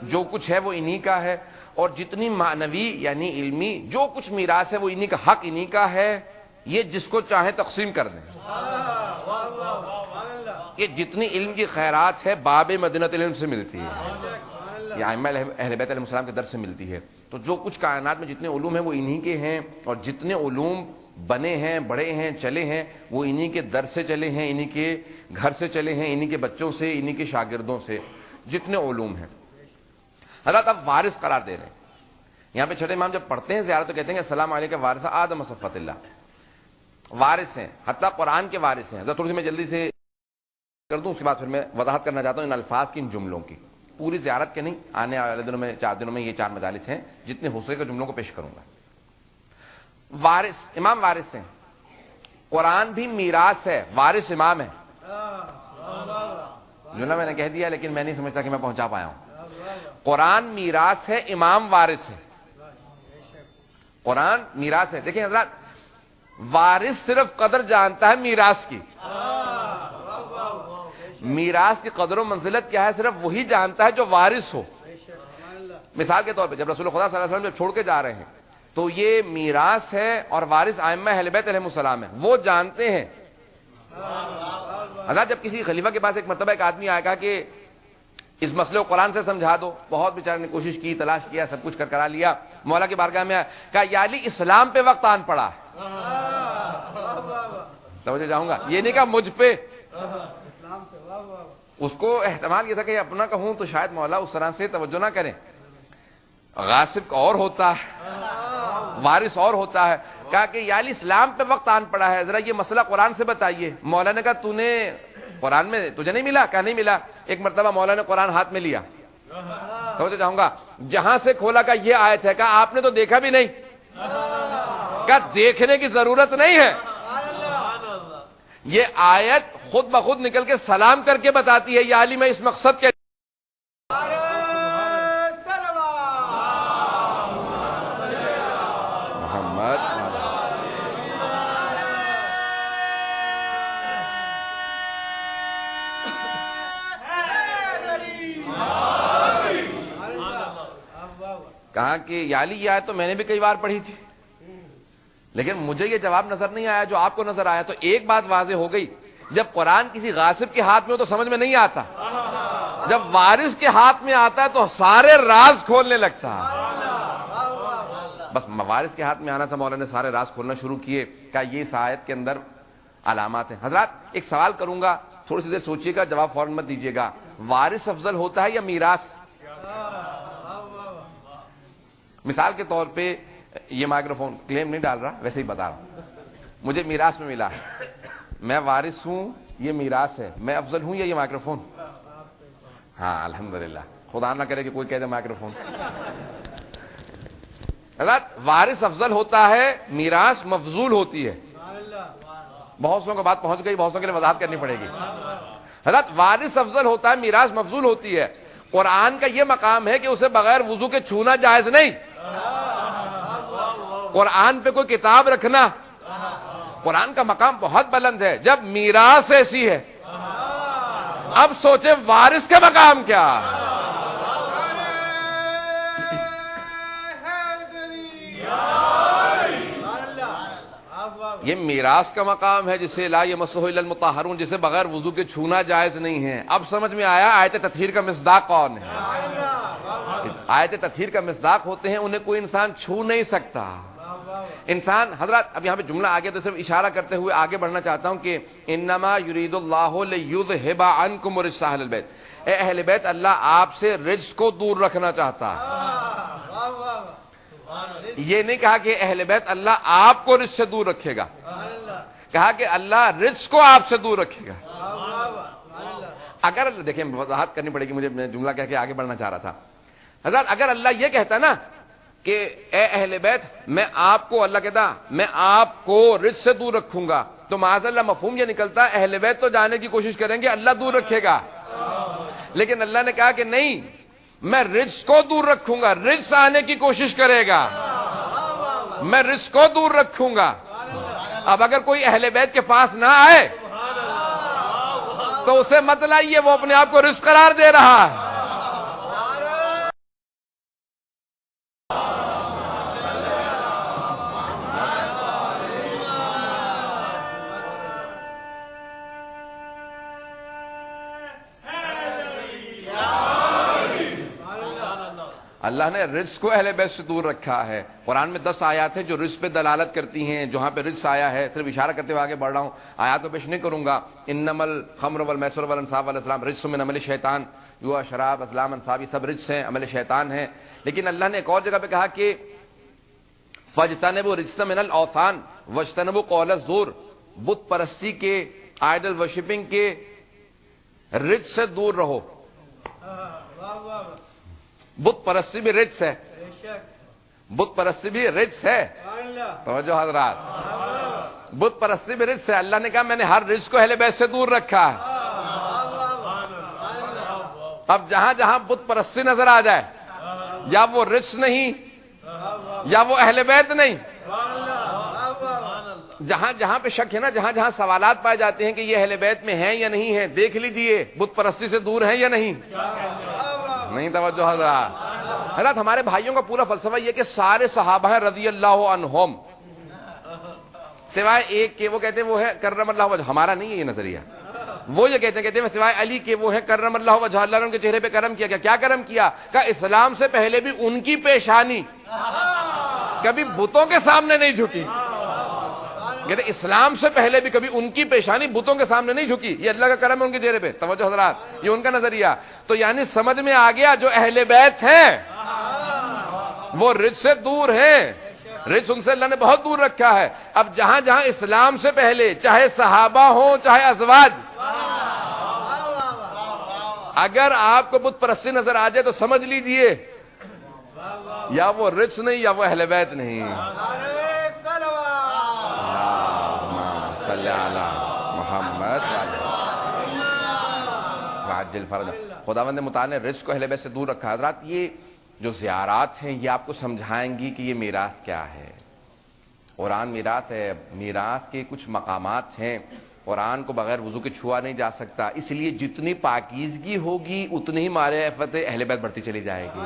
جو کچھ ہے وہ انہی کا ہے، اور جتنی معنوی یعنی علمی جو کچھ میراث ہے وہ انہی کا، حق انہی کا ہے، یہ جس کو چاہیں تقسیم کر دیں۔ یہ جتنی علم کی خیرات ہے باب مدینۃ العلم سے ملتی ہے، یہ ائمہ اہل بیت علیہ السلام کے در سے ملتی ہے۔ تو جو کچھ کائنات میں جتنے علوم ہیں وہ انہی کے ہیں، اور جتنے علوم بنے ہیں، بڑے ہیں، چلے ہیں، وہ انہی کے در سے چلے ہیں، انہی کے گھر سے چلے ہیں، انہی کے بچوں سے، انہی کے شاگردوں سے، جتنے علوم ہیں۔ حضرت اب وارث قرار دے رہے ہیں یہاں پہ۔ چھٹے امام جب پڑھتے ہیں زیارت تو کہتے ہیں کہ السلام علیکم وارث آدم صفوت اللہ، وارث ہیں، حتیٰ قرآن کے وارث ہیں۔ حضرت تھوڑی سی میں جلدی سے کر دوں، اس کے بعد پھر میں وضاحت کرنا چاہتا ہوں ان الفاظ کی، ان جملوں کی، پوری زیارت کے نہیں، آنے والے دنوں میں 4 دنوں میں یہ 4 مجالس ہیں، جتنے ہو سکے جملوں کو پیش کروں گا۔ وارث، امام وارث ہیں، قرآن بھی میراث ہے، وارث امام ہے۔ جملہ میں نے کہہ دیا لیکن میں نہیں سمجھتا کہ میں پہنچا پایا ہوں۔ قرآن میراث ہے، امام وارث ہے، قرآن میراث ہے۔ دیکھیں حضرات، وارث صرف قدر جانتا ہے میراث کی، میراث کی قدر و منزلت کیا ہے صرف وہی جانتا ہے جو وارث ہو. مثال کے طور پہ جب رسول خدا صلی اللہ علیہ وسلم جب چھوڑ کے جا رہے ہیں تو یہ میراث ہے اور وارث ائمہ اہل بیت علیہم السلام ہے, وہ جانتے ہیں. حضرت جب کسی خلیفہ کے پاس ایک مرتبہ ایک آدمی آیا, کہا کہ اس مسئلے کو قرآن سے سمجھا دو. بہت بیچارے نے کوشش کی, تلاش کیا, سب کچھ کرا لیا. مولا کی بارگاہ میں آیا, کہا یا علی اسلام پہ وقت آن پڑا. توجہ چاہوں گا, یہ نہیں کہا مجھ پہ. اس کو احتمال یہ تھا کہ اپنا کہوں تو شاید مولا اس طرح سے توجہ نہ کریں. غاصب اور ہوتا ہے, وارث اور ہوتا ہے. کہا کہ یا علی اسلام پہ وقت آن پڑا ہے, ذرا یہ مسئلہ قرآن سے بتائیے. مولا نے کہا تو نے قرآن میں تجھے نہیں ملا؟ کہا نہیں ملا. ایک مرتبہ مولا نے قرآن ہاتھ میں لیا, توجہ چاہوں گا, جہاں سے کھولا کہا یہ آیت ہے. کہا آپ نے تو دیکھا بھی نہیں. کہا دیکھنے کی ضرورت نہیں ہے, یہ آیت خود بخود نکل کے سلام کر کے بتاتی ہے یا علی میں اس مقصد کے کہا کہ یا علی یہ آیت تو میں نے بھی کئی بار پڑھی تھی, لیکن مجھے یہ جواب نظر نہیں آیا جو آپ کو نظر آیا. تو ایک بات واضح ہو گئی, جب قرآن کسی غاصب کے ہاتھ میں ہو تو سمجھ میں نہیں آتا, جب وارث کے ہاتھ میں آتا ہے تو سارے راز کھولنے لگتا ہے. بس وارث کے ہاتھ میں آنا تھا, مولانا نے سارے راز کھولنا شروع کیے. کہا یہ اس آیت کے اندر علامات ہیں. حضرات ایک سوال کروں گا, تھوڑی سی دیر سوچیے گا, جواب فوراً مت دیجیے گا. وارث افضل ہوتا ہے یا میراث؟ مثال کے طور پہ یہ مائکروفون کلیم نہیں ڈال رہا, ویسے ہی بتا رہا ہوں, مجھے میراث میں ملا, میں وارث ہوں, یہ میراث ہے, میں افضل ہوں یا یہ مائکروفون؟ ہاں الحمدللہ, خدا نہ کرے کہ کوئی کہہ دے مائکروفون. حضرت وارث افضل ہوتا ہے, میراث مفضول ہوتی ہے. بہت سو کو بات پہنچ گئی, بہت سو کے لیے وضاحت کرنی پڑے گی. حضرت وارث افضل ہوتا ہے, میراث مفضول ہوتی ہے. قرآن کا یہ مقام ہے کہ اسے بغیر وضو کے چھونا جائز نہیں. قرآن پہ کوئی کتاب رکھنا, قرآن کا مقام بہت بلند ہے. جب میراث ایسی ہے, اب سوچے وارث کا مقام کیا. یہ میراث کا مقام ہے جسے لا یمسہ الا المطہرون, جسے بغیر وضو کے چھونا جائز نہیں ہے. اب سمجھ میں آیا آیت تطہیر کا مصداق کون ہے. آیت تطہیر کا مصداق ہوتے ہیں, انہیں کوئی انسان چھو نہیں سکتا. انسان حضرات اب یہاں پہ جملہ آگے تو صرف اشارہ کرتے ہوئے آگے بڑھنا چاہتا ہوں کہ انما یرید اللہ لیذھب عنکم الرجس اہل البیت. اے اہل بیت, اللہ آپ سے رجس کو دور رکھنا چاہتا ہے. یہ نہیں کہا کہ اہل بیت اللہ آپ کو رجس سے دور رکھے گا, کہا کہ اللہ رجس کو آپ سے دور رکھے گا. اگر دیکھیں وضاحت کرنی پڑے گی مجھے, میں جملہ کہہ کے آگے بڑھنا چاہ رہا تھا. حضرت اگر اللہ یہ کہتا نا کہ اے اہل بیت میں آپ کو, اللہ کہتا میں آپ کو رجس سے دور رکھوں گا, تو معاذ اللہ مفہوم یہ نکلتا ہے اہل بیت تو جانے کی کوشش کریں گے, اللہ دور رکھے گا. لیکن اللہ نے کہا کہ نہیں, میں رجس کو دور رکھوں گا, رجس آنے کی کوشش کرے گا, میں رجس کو دور رکھوں گا. اب اگر کوئی اہل بیت کے پاس نہ آئے تو اسے مت لائیے, وہ اپنے آپ کو رجس قرار دے رہا ہے. اللہ نے رجس کو اہل بیت سے دور رکھا ہے. قرآن میں 10 آیات ہیں جو رجس پہ دلالت کرتی ہیں. جہاں پہ رجس آیا ہے صرف اشارہ کرتے ہوئے آگے بڑھ رہا ہوں, آیات کو پیش نہیں کروں گا. انما الخمر والمیسر والانصاب والازلام رجس من عمل الشیطان, جو شراب ازلام انصاب یہ سب رجس ہیں, عمل شیطان ہیں. لیکن اللہ نے ایک اور جگہ پہ کہا کہ فاجتنبوا الرجس من الاوثان واجتنبوا قول الزور, بت پرستی کے, آئیڈل ورشپنگ کے رجس سے دور رہو. بت پرستی بھی رجس ہے, بت پرستی بھی رجس ہے. توجہ حضرات, بت پرستی بھی رجس ہے. اللہ نے کہا میں نے ہر رجس کو اہل بیت سے دور رکھا ہے. اب جہاں جہاں بت پرستی نظر آ جائے, یا وہ رجس نہیں یا وہ اہل بیت نہیں, جہاں جہاں پہ شک ہے نا، جہاں جہاں سوالات پائے جاتے ہیں کہ یہ اہل بیت میں ہیں یا نہیں ہیں، دیکھ لیجئے بت پرستی سے دور ہیں یا نہیں. نہیں توجہ حضرات ہمارے بھائیوں کا پورا فلسفہ یہ کہ سارے صحابہ ہیں رضی اللہ عنہم، سوائے ایک کے وہ کہتے ہیں وہ ہے کرم اللہ وجہ. ہمارا نہیں ہے یہ نظریہ. وہ یہ کہتے ہیں سوائے علی کے وہ ہے کرم اللہ وجہ، اللہ نے ان کے چہرے پہ کرم کیا. کیا کرم کیا؟ کہ اسلام سے پہلے بھی ان کی پیشانی کبھی بتوں کے سامنے نہیں جھکی. کہتے اسلام سے پہلے بھی کبھی ان کی پیشانی بتوں کے سامنے نہیں جھکی. یہ اللہ کا کرم ہے ان کے چہرے پہ. توجہ حضرات، یہ ان کا نظریہ. تو یعنی سمجھ میں آ گیا جو اہل بیت ہیں وہ رجس سے دور ہیں. رجس ان سے اللہ نے بہت دور رکھا ہے. اب جہاں جہاں اسلام سے پہلے چاہے صحابہ ہوں چاہے ازواج، اگر آپ کو بت پرستی نظر آ جائے تو سمجھ لیجئے یا وہ رجس نہیں یا وہ اہل بیت نہیں. خداوند متعال نے رزق کو اہل بیت سے دور رکھا. حضرات یہ جو زیارات ہیں یہ آپ کو سمجھائیں گی کہ یہ میراث کیا ہے. قرآن میراث ہے. میراث کے کچھ مقامات ہیں. قرآن کو بغیر وضو کے چھوا نہیں جا سکتا، اس لیے جتنی پاکیزگی ہوگی اتنی ہی معرفت اہل بیت بڑھتی چلی جائے گی.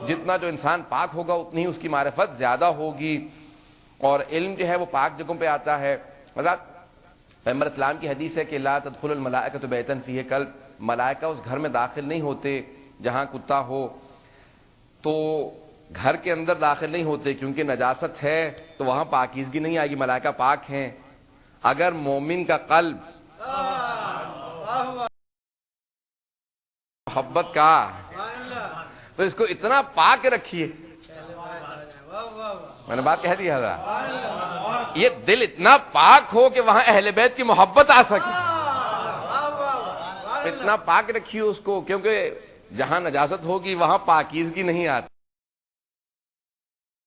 جتنا جو انسان پاک ہوگا اتنی ہی اس کی معرفت زیادہ ہوگی. اور علم جو ہے وہ پاک جگہوں پہ آتا ہے. حضرات پیغمبر اسلام کی حدیث ہے کہ لا تدخل الملائکۃ بیتا فیہ کلب، ملائکہ اس گھر میں داخل نہیں ہوتے جہاں کتا ہو. تو گھر کے اندر داخل نہیں ہوتے کیونکہ نجاست ہے تو وہاں پاکیزگی نہیں آئے گی، ملائکہ پاک ہیں. اگر مومن کا قلب محبت کا تو اس کو اتنا پاک رکھیے. میں نے بات کہہ دی حضرات، یہ دل اتنا پاک ہو کہ وہاں اہل بیت کی محبت آ سکے. اتنا پاک رکھیے اس کو، کیونکہ جہاں نجاست ہوگی وہاں پاکیزگی نہیں آتی.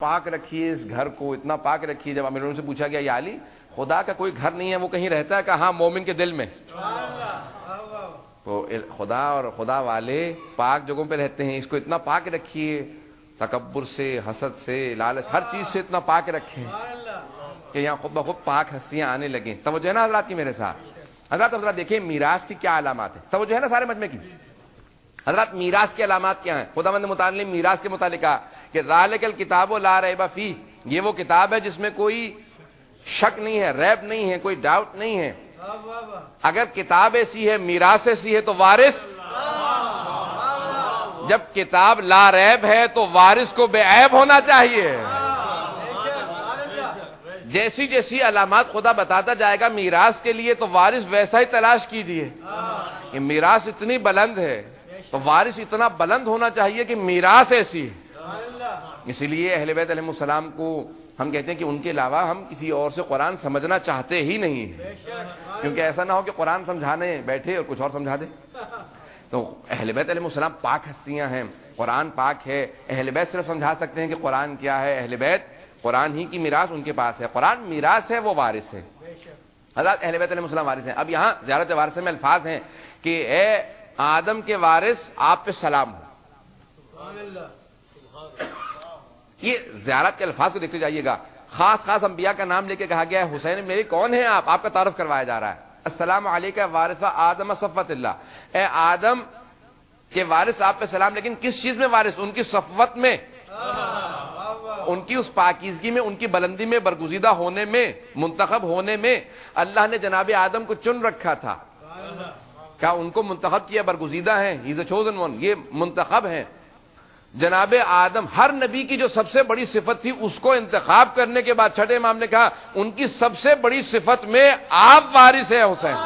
پاک رکھیے اس گھر کو، اتنا پاک رکھیے. جب امیروں سے پوچھا گیا یا علی خدا کا کوئی گھر نہیں ہے وہ کہیں رہتا ہے؟ کہ ہاں مومن کے دل میں. تو خدا اور خدا والے پاک جگہوں پہ رہتے ہیں. اس کو اتنا پاک رکھیے، تکبر سے، حسد سے، لالچ، ہر چیز سے اتنا پاک رکھیں کہ یہاں خود بخود پاک ہستیاں آنے لگیں. توجہ ہے نا حضرات کی میرے ساتھ؟ حضرات دیکھیں میراث کی کیا علامات ہیں. توجہ ہے نا سارے مجمع کی؟ حضرات میراث کی علامات کیا ہیں؟ خداوند متعال نے میراث کے متعلق کہا کہ ذالک الکتاب لا ریب فیہ، یہ وہ کتاب ہے جس میں کوئی شک نہیں ہے، ریب نہیں ہے، کوئی ڈاؤٹ نہیں ہے. اگر کتاب ایسی ہے، میراث ایسی ہے تو وارث، جب کتاب لا ریب ہے تو وارث کو بے عیب ہونا چاہیے. جیسی جیسی علامات خدا بتاتا جائے گا میراث کے لیے تو وارث ویسا ہی تلاش کیجئے. یہ میراث اتنی بلند ہے تو وارث اتنا بلند ہونا چاہیے کہ میراث ایسی ہے. اسی لیے اہل بیت علیہ السلام کو ہم کہتے ہیں کہ ان کے علاوہ ہم کسی اور سے قرآن سمجھنا چاہتے ہی نہیں ہیں، کیونکہ ایسا نہ ہو کہ قرآن سمجھانے بیٹھے اور کچھ اور سمجھا دے. تو اہل بیت علیہ السلام پاک ہستیاں ہیں، قرآن پاک ہے. اہل بیت صرف سمجھا سکتے ہیں کہ قرآن کیا ہے. اہل بیت قرآن ہی کی میراث ان کے پاس ہے. قرآن میراث ہے، وہ وارث ہے. حضرات اہل بیت علیہ السلام وارث ہیں. اب یہاں زیارت وارثہ میں الفاظ ہیں کہ اے آدم کے وارث آپ پہ سلام ہو. یہ زیارت کے الفاظ کو دیکھتے جائیے گا. خاص خاص انبیاء کا نام لے کے کہا گیا ہے حسین میری کون ہیں آپ کا تعارف کروایا جا رہا ہے. السلام علیکہ وارث آدم صفوت اللہ، اے آدم کے وارث آپ پہ سلام. لیکن کس چیز میں وارث؟ ان کی صفوت میں، ان کی اس پاکیزگی میں، ان کی بلندی میں، برگزیدہ ہونے میں، منتخب ہونے میں. اللہ نے جناب آدم کو چن رکھا تھا، کیا ان کو منتخب کیا، برگزیدہ ہیں. ہی از اے چوزن ون، یہ منتخب ہیں. جناب آدم، ہر نبی کی جو سب سے بڑی صفت تھی اس کو انتخاب کرنے کے بعد چھٹے امام نے کہا ان کی سب سے بڑی صفت میں آپ وارث ہیں حسین.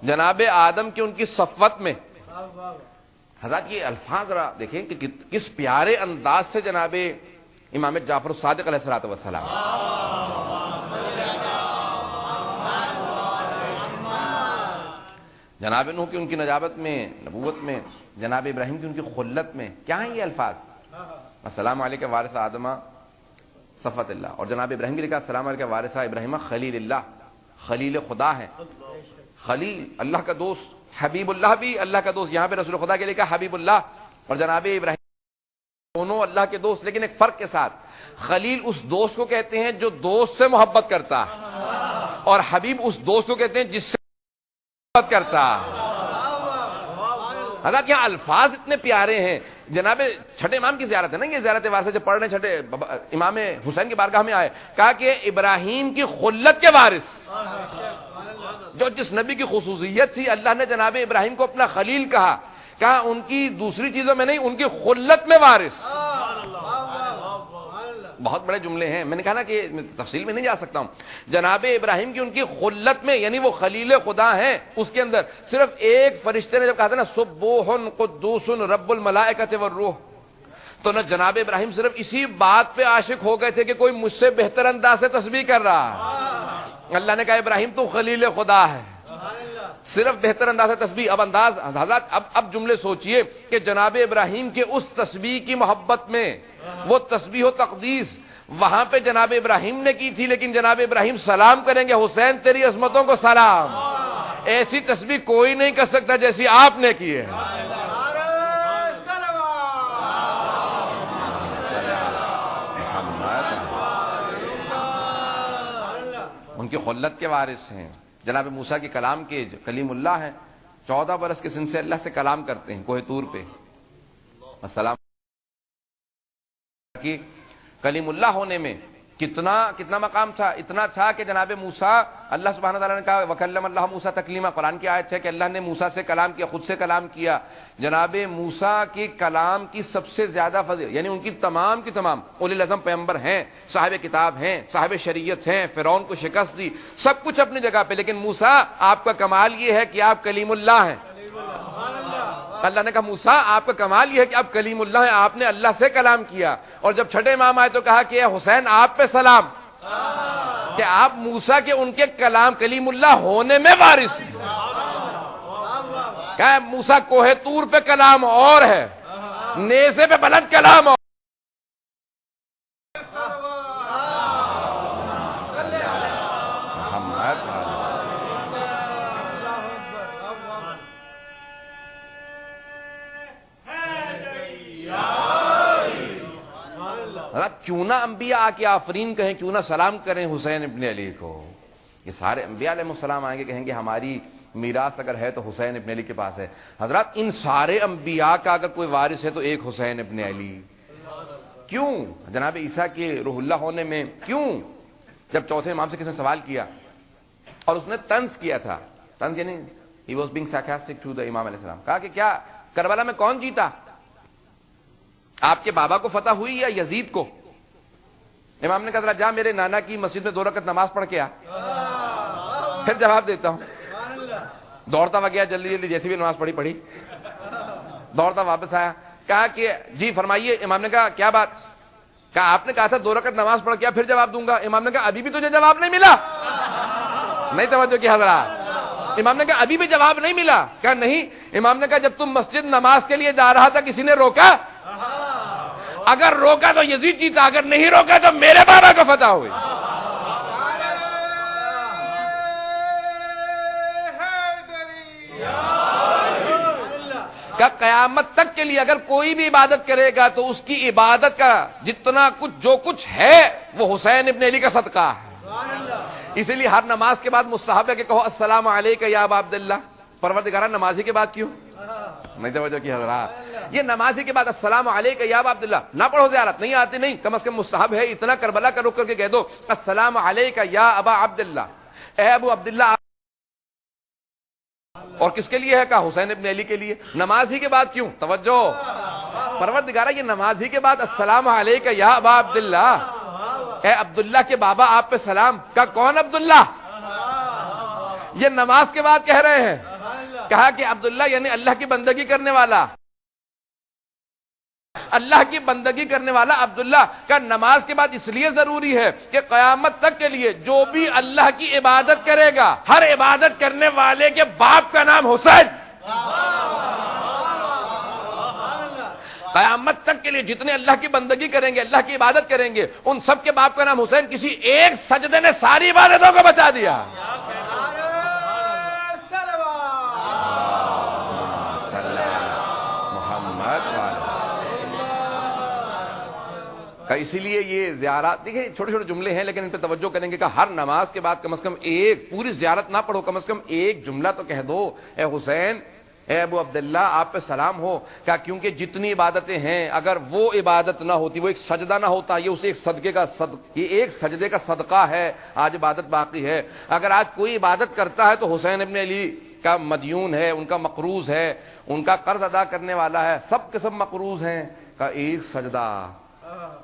جناب آدم کی ان کی صفوت میں. حضرات یہ الفاظ ذرا دیکھیں کہ کس پیارے انداز سے جناب امام جعفر الصادق علیہ الصلوۃ والسلام، جناب نوح کی ان کی نجابت میں، نبوت میں، جناب ابراہیم کی ان کی خلت میں، کیا ہیں یہ الفاظ؟ السلام علیکہ وارث آدم صفوت اللہ. اور جناب ابراہیم کی لکھا السلام علیکہ وارث ابراہیم خلیل اللہ، خلیل خدا ہے. خلیل اللہ کا دوست، حبیب اللہ بھی اللہ کا دوست، یہاں پہ رسول خدا کے لکھا حبیب اللہ، اور جناب ابراہیم دونوں اللہ کے دوست، لیکن ایک فرق کے ساتھ، خلیل اس دوست کو کہتے ہیں جو دوست سے محبت کرتا ہے، اور حبیب اس دوست کو کہتے ہیں جس سے محبت کرتا ہے۔ حضرت یہاں الفاظ اتنے پیارے ہیں۔ جناب چھٹے امام کی زیارت ہے نا، یہ زیارت وارث جب پڑھ رہے چھٹے امام حسین کی بارگاہ میں آئے، کہا کہ ابراہیم کی خلت کے وارث، جو جس نبی کی خصوصیت تھی، اللہ نے جناب ابراہیم کو اپنا خلیل کہا ان کی دوسری چیزوں میں نہیں، ان کی خلت میں وارث۔ بہت بڑے جملے ہیں، میں نے کہا نا کہ تفصیل میں نہیں جا سکتا ہوں۔ جناب ابراہیم کی ان کی خلت میں، یعنی وہ خلیل خدا ہیں، اس کے اندر صرف ایک فرشتے نے جب کہا تھا نا سبوح قدوس رب الملائکۃ والروح، تو نہ جناب ابراہیم صرف اسی بات پہ عاشق ہو گئے تھے کہ کوئی مجھ سے بہتر انداز سے تسبیح کر رہا ہے۔ اللہ نے کہا ابراہیم تو خلیل خدا ہے، صرف بہتر انداز سے تسبیح۔ اب انداز حضرات، اب جملے سوچئے کہ جناب ابراہیم کے اس تسبیح کی محبت میں، وہ تسبیح و تقدیس وہاں پہ جناب ابراہیم نے کی تھی، لیکن جناب ابراہیم سلام کریں گے، حسین تیری عظمتوں کو سلام، ایسی تسبیح کوئی نہیں کر سکتا جیسی آپ نے کی ہے۔ ان کی خلت کے وارث ہیں۔ جناب موسیٰ کے کلام کے کلیم اللہ ہیں، 14 برس کے سن سے اللہ سے کلام کرتے ہیں کوہ طور پہ۔ السلام کی کلیم اللہ ہونے میں کتنا مقام تھا، اتنا تھا کہ جناب موسیٰ، اللہ سبحانہ تعالیٰ نے کہا وَكَلَّمَ اللَّهُ مُوسَىٰ تَكْلِيمًا، قرآن کی آیت ہے کہ اللہ نے موسیٰ سے کلام کیا، خود سے کلام کیا۔ جناب موسیٰ کے کلام کی سب سے زیادہ فضیلت، یعنی ان کی تمام اولی العزم پیغمبر ہیں، صاحب کتاب ہیں، صاحب شریعت ہیں، فرعون کو شکست دی، سب کچھ اپنی جگہ پہ، لیکن موسیٰ آپ کا کمال یہ ہے کہ آپ کلیم اللہ ہیں۔ اللہ نے کہا موسیٰ آپ کا کمال یہ ہے کہ آپ کلیم اللہ ہیں، آپ نے اللہ سے کلام کیا۔ اور جب چھٹے امام آئے تو کہا کہ اے حسین آپ پہ سلام، کہ آپ موسیٰ کے ان کے کلام کلیم اللہ ہونے میں وارث ہیں۔ کہ موسیٰ کوہ طور پہ کلام اور ہے، نیزے پہ بلند کلام اور کیوں نہ انبیاء آ کے آفرین کہیں، کیوں نہ سلام کریں حسین ابن علی کو۔ یہ سارے انبیاء علیہ السلام آئیں گے، کہیں گے ہماری میراث اگر ہے تو حسین ابن علی کے پاس ہے۔ حضرات ان سارے انبیاء کا اگر کوئی وارث ہے تو ایک حسین ابن علی۔ کیوں؟ جناب عیسیٰ کے روح اللہ ہونے میں کیوں؟ جب چوتھے امام سے کس نے سوال کیا اور اس نے طنز کیا تھا، طنز یعنی he was being sarcastic to the امام علیہ السلام، کہا کہ کیا کربلا میں کون جیتا، آپ کے بابا کو فتح ہوئی یا یزید کو؟ امام نے کہا ذرا جا میرے نانا کی مسجد میں 2 رکعت نماز پڑھ کے آ، پھر جواب دیتا ہوں۔ دوڑتا ہوا گیا، جلدی جیسی بھی نماز پڑھی، دوڑتا واپس آیا، کہا کہ جی فرمائیے۔ امام نے کہا کیا بات؟ کہا آپ نے کہا تھا 2 رکعت نماز پڑھ کے پھر جواب دوں گا۔ امام نے کہا ابھی بھی تجھے جواب نہیں ملا؟ نہیں توجہ کی حضرات، امام نے کہا ابھی بھی جواب نہیں ملا؟ کہا نہیں۔ امام نے کہا جب تم مسجد نماز کے لیے جا رہا تھا کسی نے روکا؟ اگر روکا تو یزید جیتا، اگر نہیں روکا تو میرے بابا کو فتح ہوئی۔ کہ قیامت تک کے لیے اگر کوئی بھی عبادت کرے گا تو اس کی عبادت کا جتنا کچھ جو کچھ ہے وہ حسین ابن علی کا صدقہ ہے۔ اسی لیے ہر نماز کے بعد مستحب ہے کہ کہو السلام علیکہ یا ابا عبداللہ۔ پروردگارہ نمازی کے بعد کیوں؟ نہیں توجہ کی حضرات، یہ نمازی کے بعد السلام علیکہ یا ابا عبداللہ نہ پڑھو، زیارت نہیں آتی، نہیں، کم از کم مستحب ہے اتنا کربلا کا رک کر کے کہہ دو السلام علیکہ یا ابا عبداللہ، اے ابو عبداللہ۔ اور کس کے لیے ہے؟ کہا حسین ابن علی کے لیے۔ نمازی کے بعد کیوں؟ توجہ، پروردگارہ یہ نمازی کے بعد السلام علیکہ یا ابا عبداللہ، اے عبداللہ کے بابا آپ پہ سلام۔ کہا کون عبداللہ؟ یہ نماز کے بعد کہہ رہے ہیں۔ کہا کہ عبداللہ یعنی اللہ کی بندگی کرنے والا، اللہ کی بندگی کرنے والا عبداللہ کا نماز کے بعد اس لیے ضروری ہے کہ قیامت تک کے لیے جو بھی اللہ کی عبادت کرے گا، ہر عبادت کرنے والے کے باپ کا نام حسین۔ قیامت تک کے لیے جتنے اللہ کی بندگی کریں گے، اللہ کی عبادت کریں گے، ان سب کے باپ کا نام حسین۔ کسی ایک سجدے نے ساری عبادتوں کو بچا دیا۔ اسی لیے یہ زیارات دیکھیں چھوٹے چھوٹے جملے ہیں لیکن ان پہ توجہ کریں گے کہ ہر نماز کے بعد کم از کم ایک پوری زیارت نہ پڑھو، کم از کم ایک جملہ تو کہہ دو، اے حسین، اے ابو عبداللہ، آپ پہ سلام ہو. کیا کیونکہ جتنی عبادتیں ہیں اگر وہ عبادت نہ ہوتی، وہ ایک سجدہ نہ ہوتا، یہ اسے ایک صدقے کا یہ ایک سجدے کا صدقہ ہے، آج عبادت باقی ہے. اگر آج کوئی عبادت کرتا ہے تو حسین ابن علی کا مدیون ہے، ان کا مقروض ہے، ان کا قرض ادا کرنے والا ہے، سب کے سب مقروض ہیں. کا ایک سجدہ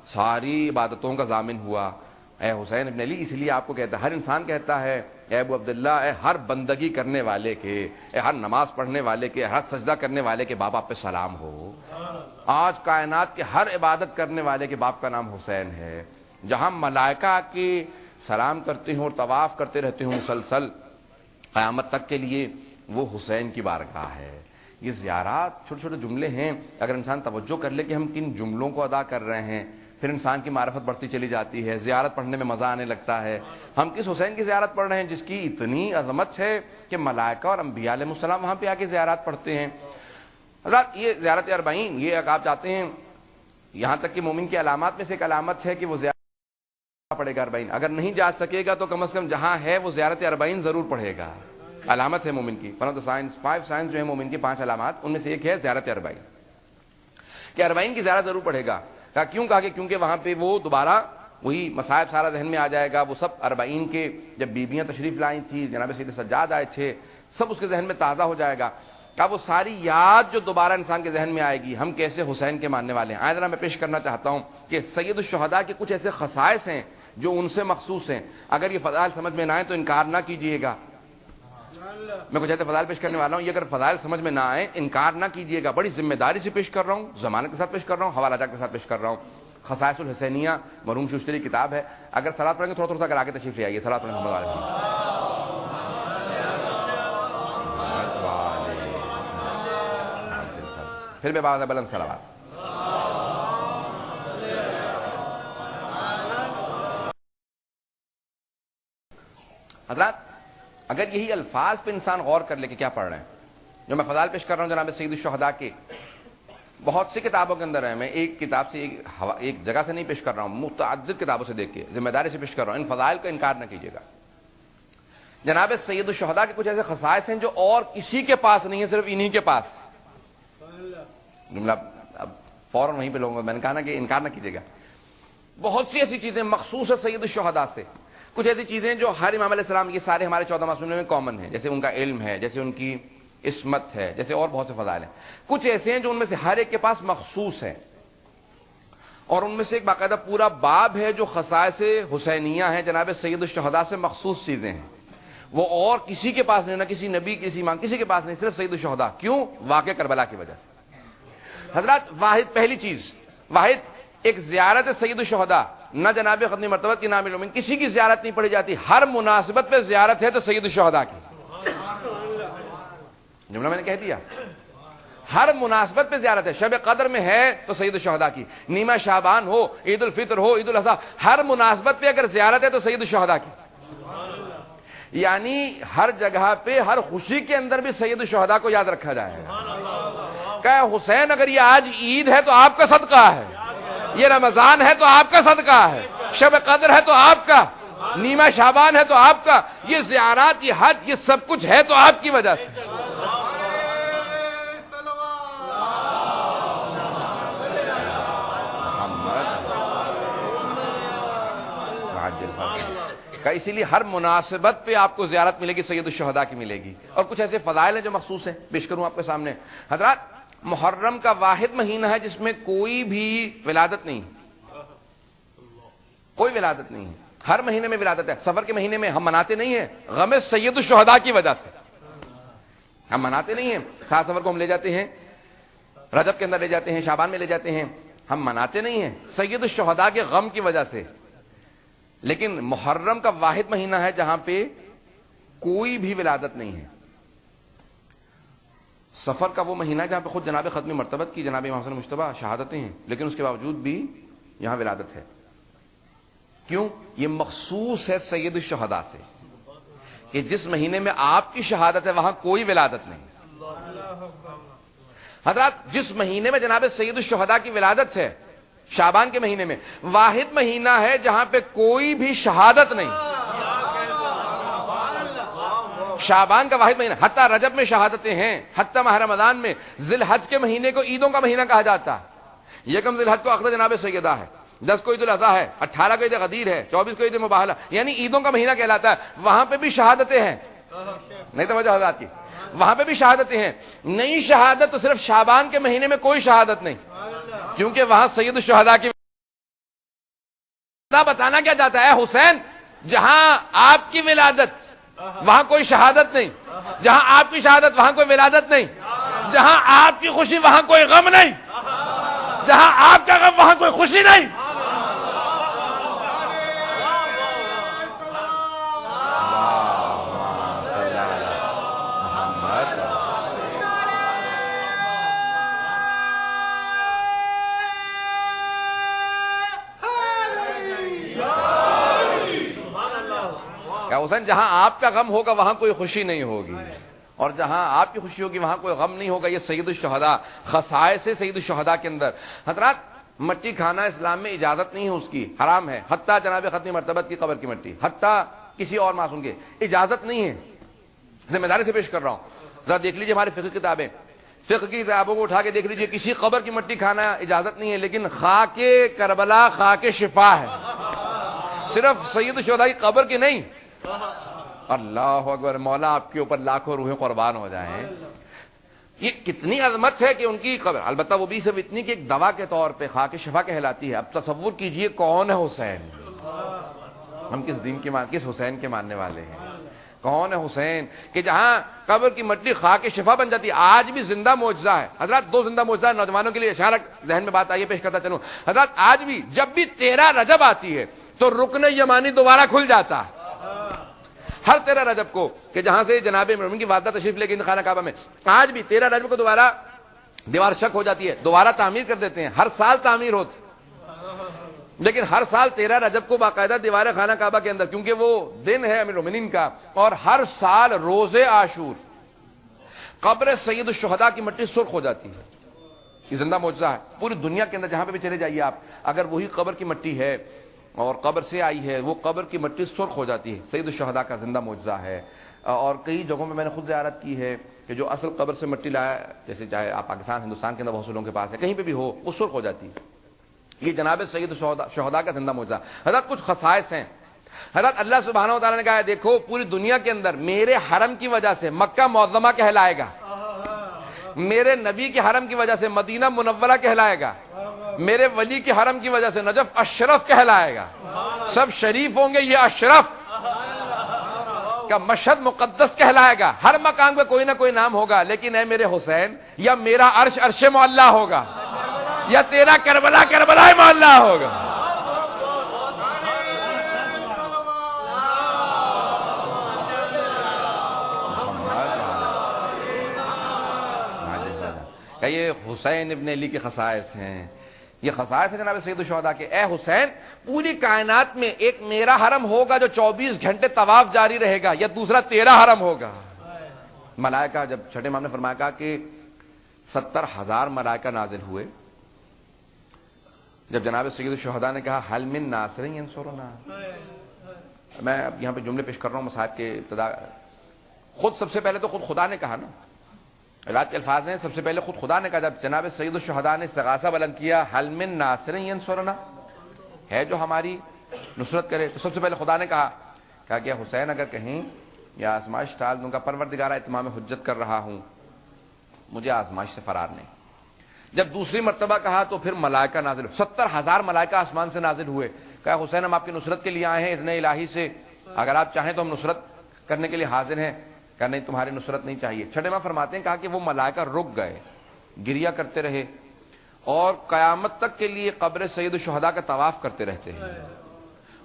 ساری عبادتوں کا ضامن ہوا، اے حسین ابن علی. اس لیے آپ کو کہتا ہے، ہر انسان کہتا ہے اے ابو عبداللہ، اے ہر بندگی کرنے والے کے، اے ہر نماز پڑھنے والے کے، ہر سجدہ کرنے والے کے باپ آپ پہ سلام ہو. آج کائنات کے ہر عبادت کرنے والے کے باپ کا نام حسین ہے. جہاں ملائکہ کے سلام کرتے ہوں اور طواف کرتے رہتے ہوں مسلسل قیامت تک کے لیے، وہ حسین کی بارگاہ ہے. یہ زیارات چھوٹے چھوٹے جملے ہیں، اگر انسان توجہ کر لے کہ ہم کن جملوں کو ادا کر رہے ہیں، پھر انسان کی معرفت بڑھتی چلی جاتی ہے، زیارت پڑھنے میں مزہ آنے لگتا ہے. ہم کس حسین کی زیارت پڑھ رہے ہیں جس کی اتنی عظمت ہے کہ ملائکہ اور انبیاء علیہ السلام وہاں پہ آ کے زیارات پڑھتے ہیں. حضرات یہ زیارت اربعین، یہ اگر آپ چاہتے ہیں، یہاں تک کہ مومن کی علامات میں سے ایک علامت ہے کہ وہ زیارت پڑھے گا اربعین. اگر نہیں جا سکے گا تو کم از کم جہاں ہے وہ زیارت اربعین ضرور پڑھے گا. علامت ہے مومن کی. One of the science, 5 science جو ہے مومن کی 5 علامات، ان میں سے ایک ہے زیارت اربعین، کہ اربعین کی زیارت ضرور پڑھے گا. کیوں کہا کہ کیونکہ وہاں پہ وہ دوبارہ وہی مصائب سارا ذہن میں آ جائے گا. وہ سب اربعین کے جب بیویاں تشریف لائیں تھی، جناب سید سجاد آئے تھے، سب اس کے ذہن میں تازہ ہو جائے گا. کہ وہ ساری یاد جو دوبارہ انسان کے ذہن میں آئے گی، ہم کیسے حسین کے ماننے والے ہیں. آئے ذرا میں پیش کرنا چاہتا ہوں کہ سید الشہداء کے کچھ ایسے خصائص ہیں جو ان سے مخصوص ہیں. اگر یہ فضائل سمجھ میں نہ آئے تو انکار نہ کیجئے گا. میں کچھ ایسے فضائل پیش کرنے والا ہوں، یہ اگر فضائل سمجھ میں نہ آئے انکار نہ کیجئے گا. بڑی ذمہ داری سے پیش کر رہا ہوں، ضمانت کے ساتھ پیش کر رہا ہوں، حوالہ جات کے ساتھ پیش کر رہا ہوں. خصائص الحسینیہ مرحوم شوشتری کتاب ہے. اگر صلوات پڑھیں گے تھوڑا تھوڑا سا آگے تشریف لے آئیے. صلوات پڑھیں محمد علیہ پھر میں بات ہے بلند صلوات. حضرات اگر یہی الفاظ پہ انسان غور کر لے کہ کیا پڑھ رہے ہیں، جو میں فضائل پیش کر رہا ہوں جناب سید الشہداء کے بہت سی کتابوں کے اندر ہے، میں ایک کتاب سے ایک جگہ سے نہیں پیش کر رہا ہوں، متعدد کتابوں سے دیکھ کے ذمہ داری سے پیش کر رہا ہوں. ان فضائل کا انکار نہ کیجیے گا. جناب سید الشہداء کے کچھ ایسے خصائص ہیں جو اور کسی کے پاس نہیں ہے، صرف انہی کے پاس. جملہ اب فوراً وہیں پہ لوگوں میں نے کہا نا کہ انکار نہ کیجیے گا. بہت سی ایسی چیزیں مخصوص ہے سید الشہداء سے. کچھ ایسی چیزیں جو ہر امام علیہ السلام، یہ سارے ہمارے 14 معصومین میں کامن ہیں، جیسے ان کا علم ہے، جیسے ان کی عصمت ہے، جیسے اور بہت سے فضائل ہیں. کچھ ایسے ہیں جو ان میں سے ہر ایک کے پاس مخصوص ہے، اور ان میں سے ایک باقاعدہ پورا باب ہے جو خصائص حسینیہ ہیں، جناب سید الشہداء سے مخصوص چیزیں ہیں. وہ اور کسی کے پاس نہیں، نہ کسی نبی، کسی امام، کسی کے پاس نہیں، صرف سید الشہداء. کیوں؟ واقع کربلا کی وجہ سے. حضرات واحد، پہلی چیز، واحد ایک زیارت سید الشہداء، نہ جناب ختم مرتبت کی، نام المومن، کسی کی زیارت نہیں پڑھی جاتی. ہر مناسبت پہ زیارت ہے تو سید الشہداء کی. جملہ میں نے کہہ دیا، ہر مناسبت پہ زیارت ہے. شب قدر میں ہے تو سید الشہداء کی، نیمہ شعبان ہو، عید الفطر ہو، عید الاضحیٰ، ہر مناسبت پہ اگر زیارت ہے تو سید الشہداء کی. یعنی ہر جگہ پہ، ہر خوشی کے اندر بھی سید الشہداء کو یاد رکھا جائے گا. کہ حسین اگر یہ آج عید ہے تو آپ کا صدقہ ہے، یہ رمضان ہے تو آپ کا صدقہ ہے، شب قدر ہے تو آپ کا، نیمہ شعبان ہے تو آپ کا، یہ زیارات، یہ حج، یہ سب کچھ ہے تو آپ کی وجہ سے. اسی لیے ہر مناسبت پہ آپ کو زیارت ملے گی، سید الشہداء کی ملے گی. اور کچھ ایسے فضائل ہیں جو مخصوص ہیں، پیش کروں آپ کے سامنے. حضرات محرم کا واحد مہینہ ہے جس میں کوئی بھی ولادت نہیں، کوئی ولادت نہیں ہے. ہر مہینے میں ولادت ہے. سفر کے مہینے میں ہم مناتے نہیں ہیں، غم سید الشہداء کی وجہ سے ہم مناتے نہیں ہیں. 7 سفر کو ہم لے جاتے ہیں، رجب کے اندر لے جاتے ہیں، شعبان میں لے جاتے ہیں، ہم مناتے نہیں ہیں سید الشہداء کے غم کی وجہ سے. لیکن محرم کا واحد مہینہ ہے جہاں پہ کوئی بھی ولادت نہیں ہے. سفر کا وہ مہینہ ہے جہاں پہ خود جناب ختم مرتبت کی، جناب امام حسن مجتبیٰ شہادتیں ہیں، لیکن اس کے باوجود بھی یہاں ولادت ہے. کیوں؟ یہ مخصوص ہے سید الشہداء سے کہ جس مہینے میں آپ کی شہادت ہے وہاں کوئی ولادت نہیں. حضرات جس مہینے میں جناب سید الشہداء کی ولادت ہے شعبان کے مہینے میں واحد مہینہ ہے جہاں پہ کوئی بھی شہادت نہیں. شعبان کا واحد مہینہ. حتیٰ رجب میں شہادتیں ہیں, حتیٰ ماہ رمضان میں. ذی الحج کے مہینے کو عیدوں کا مہینہ کہا جاتا ہے. یکم ذی الحج کو عقد جناب سیدہ ہے, 10 کو عید الاضحیٰ ہے, 18 کو عید غدیر ہے, 24 کو عید مباہلہ, یعنی عیدوں کا مہینہ کہلاتا ہے. وہاں پہ بھی شہادتیں ہیں, نہیں توجہ حضرات کی, وہاں پہ بھی شہادتیں ہیں. نئی شہادت تو صرف شعبان کے مہینے میں کوئی شہادت نہیں, کیونکہ وہاں سید الشہداء کی بتانا کیا چاہتا ہے, اے حسین جہاں آپ کی ولادت وہاں کوئی شہادت نہیں, جہاں آپ کی شہادت وہاں کوئی ولادت نہیں, جہاں آپ کی خوشی وہاں کوئی غم نہیں, جہاں آپ کا غم وہاں کوئی خوشی نہیں. حسین جہاں آپ کا غم ہوگا وہاں کوئی خوشی نہیں ہوگی, اور جہاں آپ کی خوشی ہوگی وہاں کوئی غم نہیں ہوگا. یہ سید الشہداء خصائص سید الشہداء کے اندر. حضرات مٹی کھانا اسلام میں اجازت نہیں ہے, اس کی حرام ہے. حتیٰ جناب ختم مرتبت کی قبر کی مٹی, حتیٰ کسی اور معصوم کی اجازت نہیں ہے. ذمہ داری سے پیش کر رہا ہوں. ذرا دیکھ لیجیے ہماری فقہ کتابیں, فقہ کی کتابوں کو اٹھا کے دیکھ لیجیے, کسی قبر کی مٹی کھانا اجازت نہیں ہے. لیکن خاک کربلا خاک شفا ہے, صرف سید الشہداء کی قبر کی نہیں. اللہ اکبر, مولا آپ کے اوپر لاکھوں روحیں قربان ہو جائیں. یہ کتنی عظمت ہے کہ ان کی قبر, البتہ وہ بھی صرف اتنی کہ ایک دوا کے طور پہ خاک شفا کہلاتی ہے. اب تصور کیجئے کون ہے حسین, ہم کس دین کے کس حسین کے ماننے والے ہیں. کون ہے حسین کہ جہاں قبر کی مٹی خاک شفا بن جاتی ہے. آج بھی زندہ معجزہ ہے حضرات, 2 زندہ معجزہ نوجوانوں کے لیے اشارہ ذہن میں بات آئیے پیش کرتا چلوں. حضرات آج بھی جب بھی 13 رجب آتی ہے تو رکن یمانی دوبارہ کھل جاتا ہے, ہر 13 رجب کو, کہ جہاں سے جناب امام کی والدہ تشریف لے گئی خانہ کعبہ میں. آج بھی 13 رجب کو دوبارہ دیوار شک ہو جاتی ہے, دوبارہ تعمیر کر دیتے ہیں. ہر سال تعمیر ہوتی, لیکن ہر سال 13 رجب کو باقاعدہ دیوار خانہ کعبہ کے اندر, کیونکہ وہ دن ہے امیر المومنین کا. اور ہر سال روز عاشور قبر سید الشہداء کی مٹی سرخ ہو جاتی ہے. یہ زندہ معجزہ ہے. پوری دنیا کے اندر جہاں پہ بھی چلے جائیے آپ, اگر وہی قبر کی مٹی ہے اور قبر سے آئی ہے, وہ قبر کی مٹی سرخ ہو جاتی ہے. سید الشہداء کا زندہ معجزہ ہے. اور کئی جگہوں میں نے خود زیارت کی ہے کہ جو اصل قبر سے مٹی لایا, جیسے چاہے آپ پاکستان ہندوستان کے اندر بہت سے لوگوں کے پاس ہے, کہیں پہ بھی ہو وہ سرخ ہو جاتی ہے. یہ جناب سید الشہداء کا زندہ معجزہ. حضرت کچھ خصائص ہیں. حضرت اللہ سبحانہ و تعالیٰ نے کہا ہے دیکھو پوری دنیا کے اندر میرے حرم کی وجہ سے مکہ معظمہ کہلائے گا, میرے نبی کے حرم کی وجہ سے مدینہ منورہ کہلائے گا, میرے ولی کے حرم کی وجہ سے نجف اشرف کہلائے گا. سب شریف ہوں گے, یہ اشرف کا مشہد مقدس کہلائے گا. ہر مقام پہ کوئی نہ کوئی نام ہوگا, لیکن اے میرے حسین یا میرا عرش عرش معلیٰ ہوگا یا تیرا کربلا کربلا معلیٰ ہوگا. کہ یہ حسین ابن علی کے خصائص ہیں. یہ خصائص ہیں جناب سید الشہداء کے. اے حسین پوری کائنات میں ایک میرا حرم ہوگا جو 24 گھنٹے طواف جاری رہے گا, یا دوسرا تیرا حرم ہوگا. ملائکہ جب چھٹے امام نے فرمایا کہا کہ 70,000 ملائکہ نازل ہوئے. جب جناب سید الشہداء نے کہا حل من ناصر ینصرنا, میں اب یہاں پہ جملے پیش کر رہا ہوں مصاحب کے ابتدا, خود سب سے پہلے تو خود خدا نے کہا نا, علاج کے الفاظ ہیں, سب سے پہلے خود خدا نے کہا جب جناب سید الشہداء نے استغاثہ بلند کیا حل من ناصر ینصرنا, ہے جو ہماری نصرت کرے, تو سب سے پہلے خدا نے کہا کہ حسین اگر کہیں یا آزمائش ٹال دوں گا, پروردگارہ اتمام حجت کر رہا ہوں, مجھے آزمائش سے فرار نہیں. جب دوسری مرتبہ کہا تو پھر ملائکہ نازل, 70,000 ملائکہ آسمان سے نازل ہوئے. کہا حسین ہم آپ کی نصرت کے لیے آئے ہیں اذن الہی سے, اگر آپ چاہیں تو ہم نصرت کرنے کے لیے حاضر ہیں. کہا نہیں تمہاری نصرت نہیں چاہیے. چھٹے ماں فرماتے ہیں کہا کہ وہ ملائکہ رک گئے, گریا کرتے رہے, اور قیامت تک کے لیے قبر سید الشہداء کا طواف کرتے رہتے ہیں,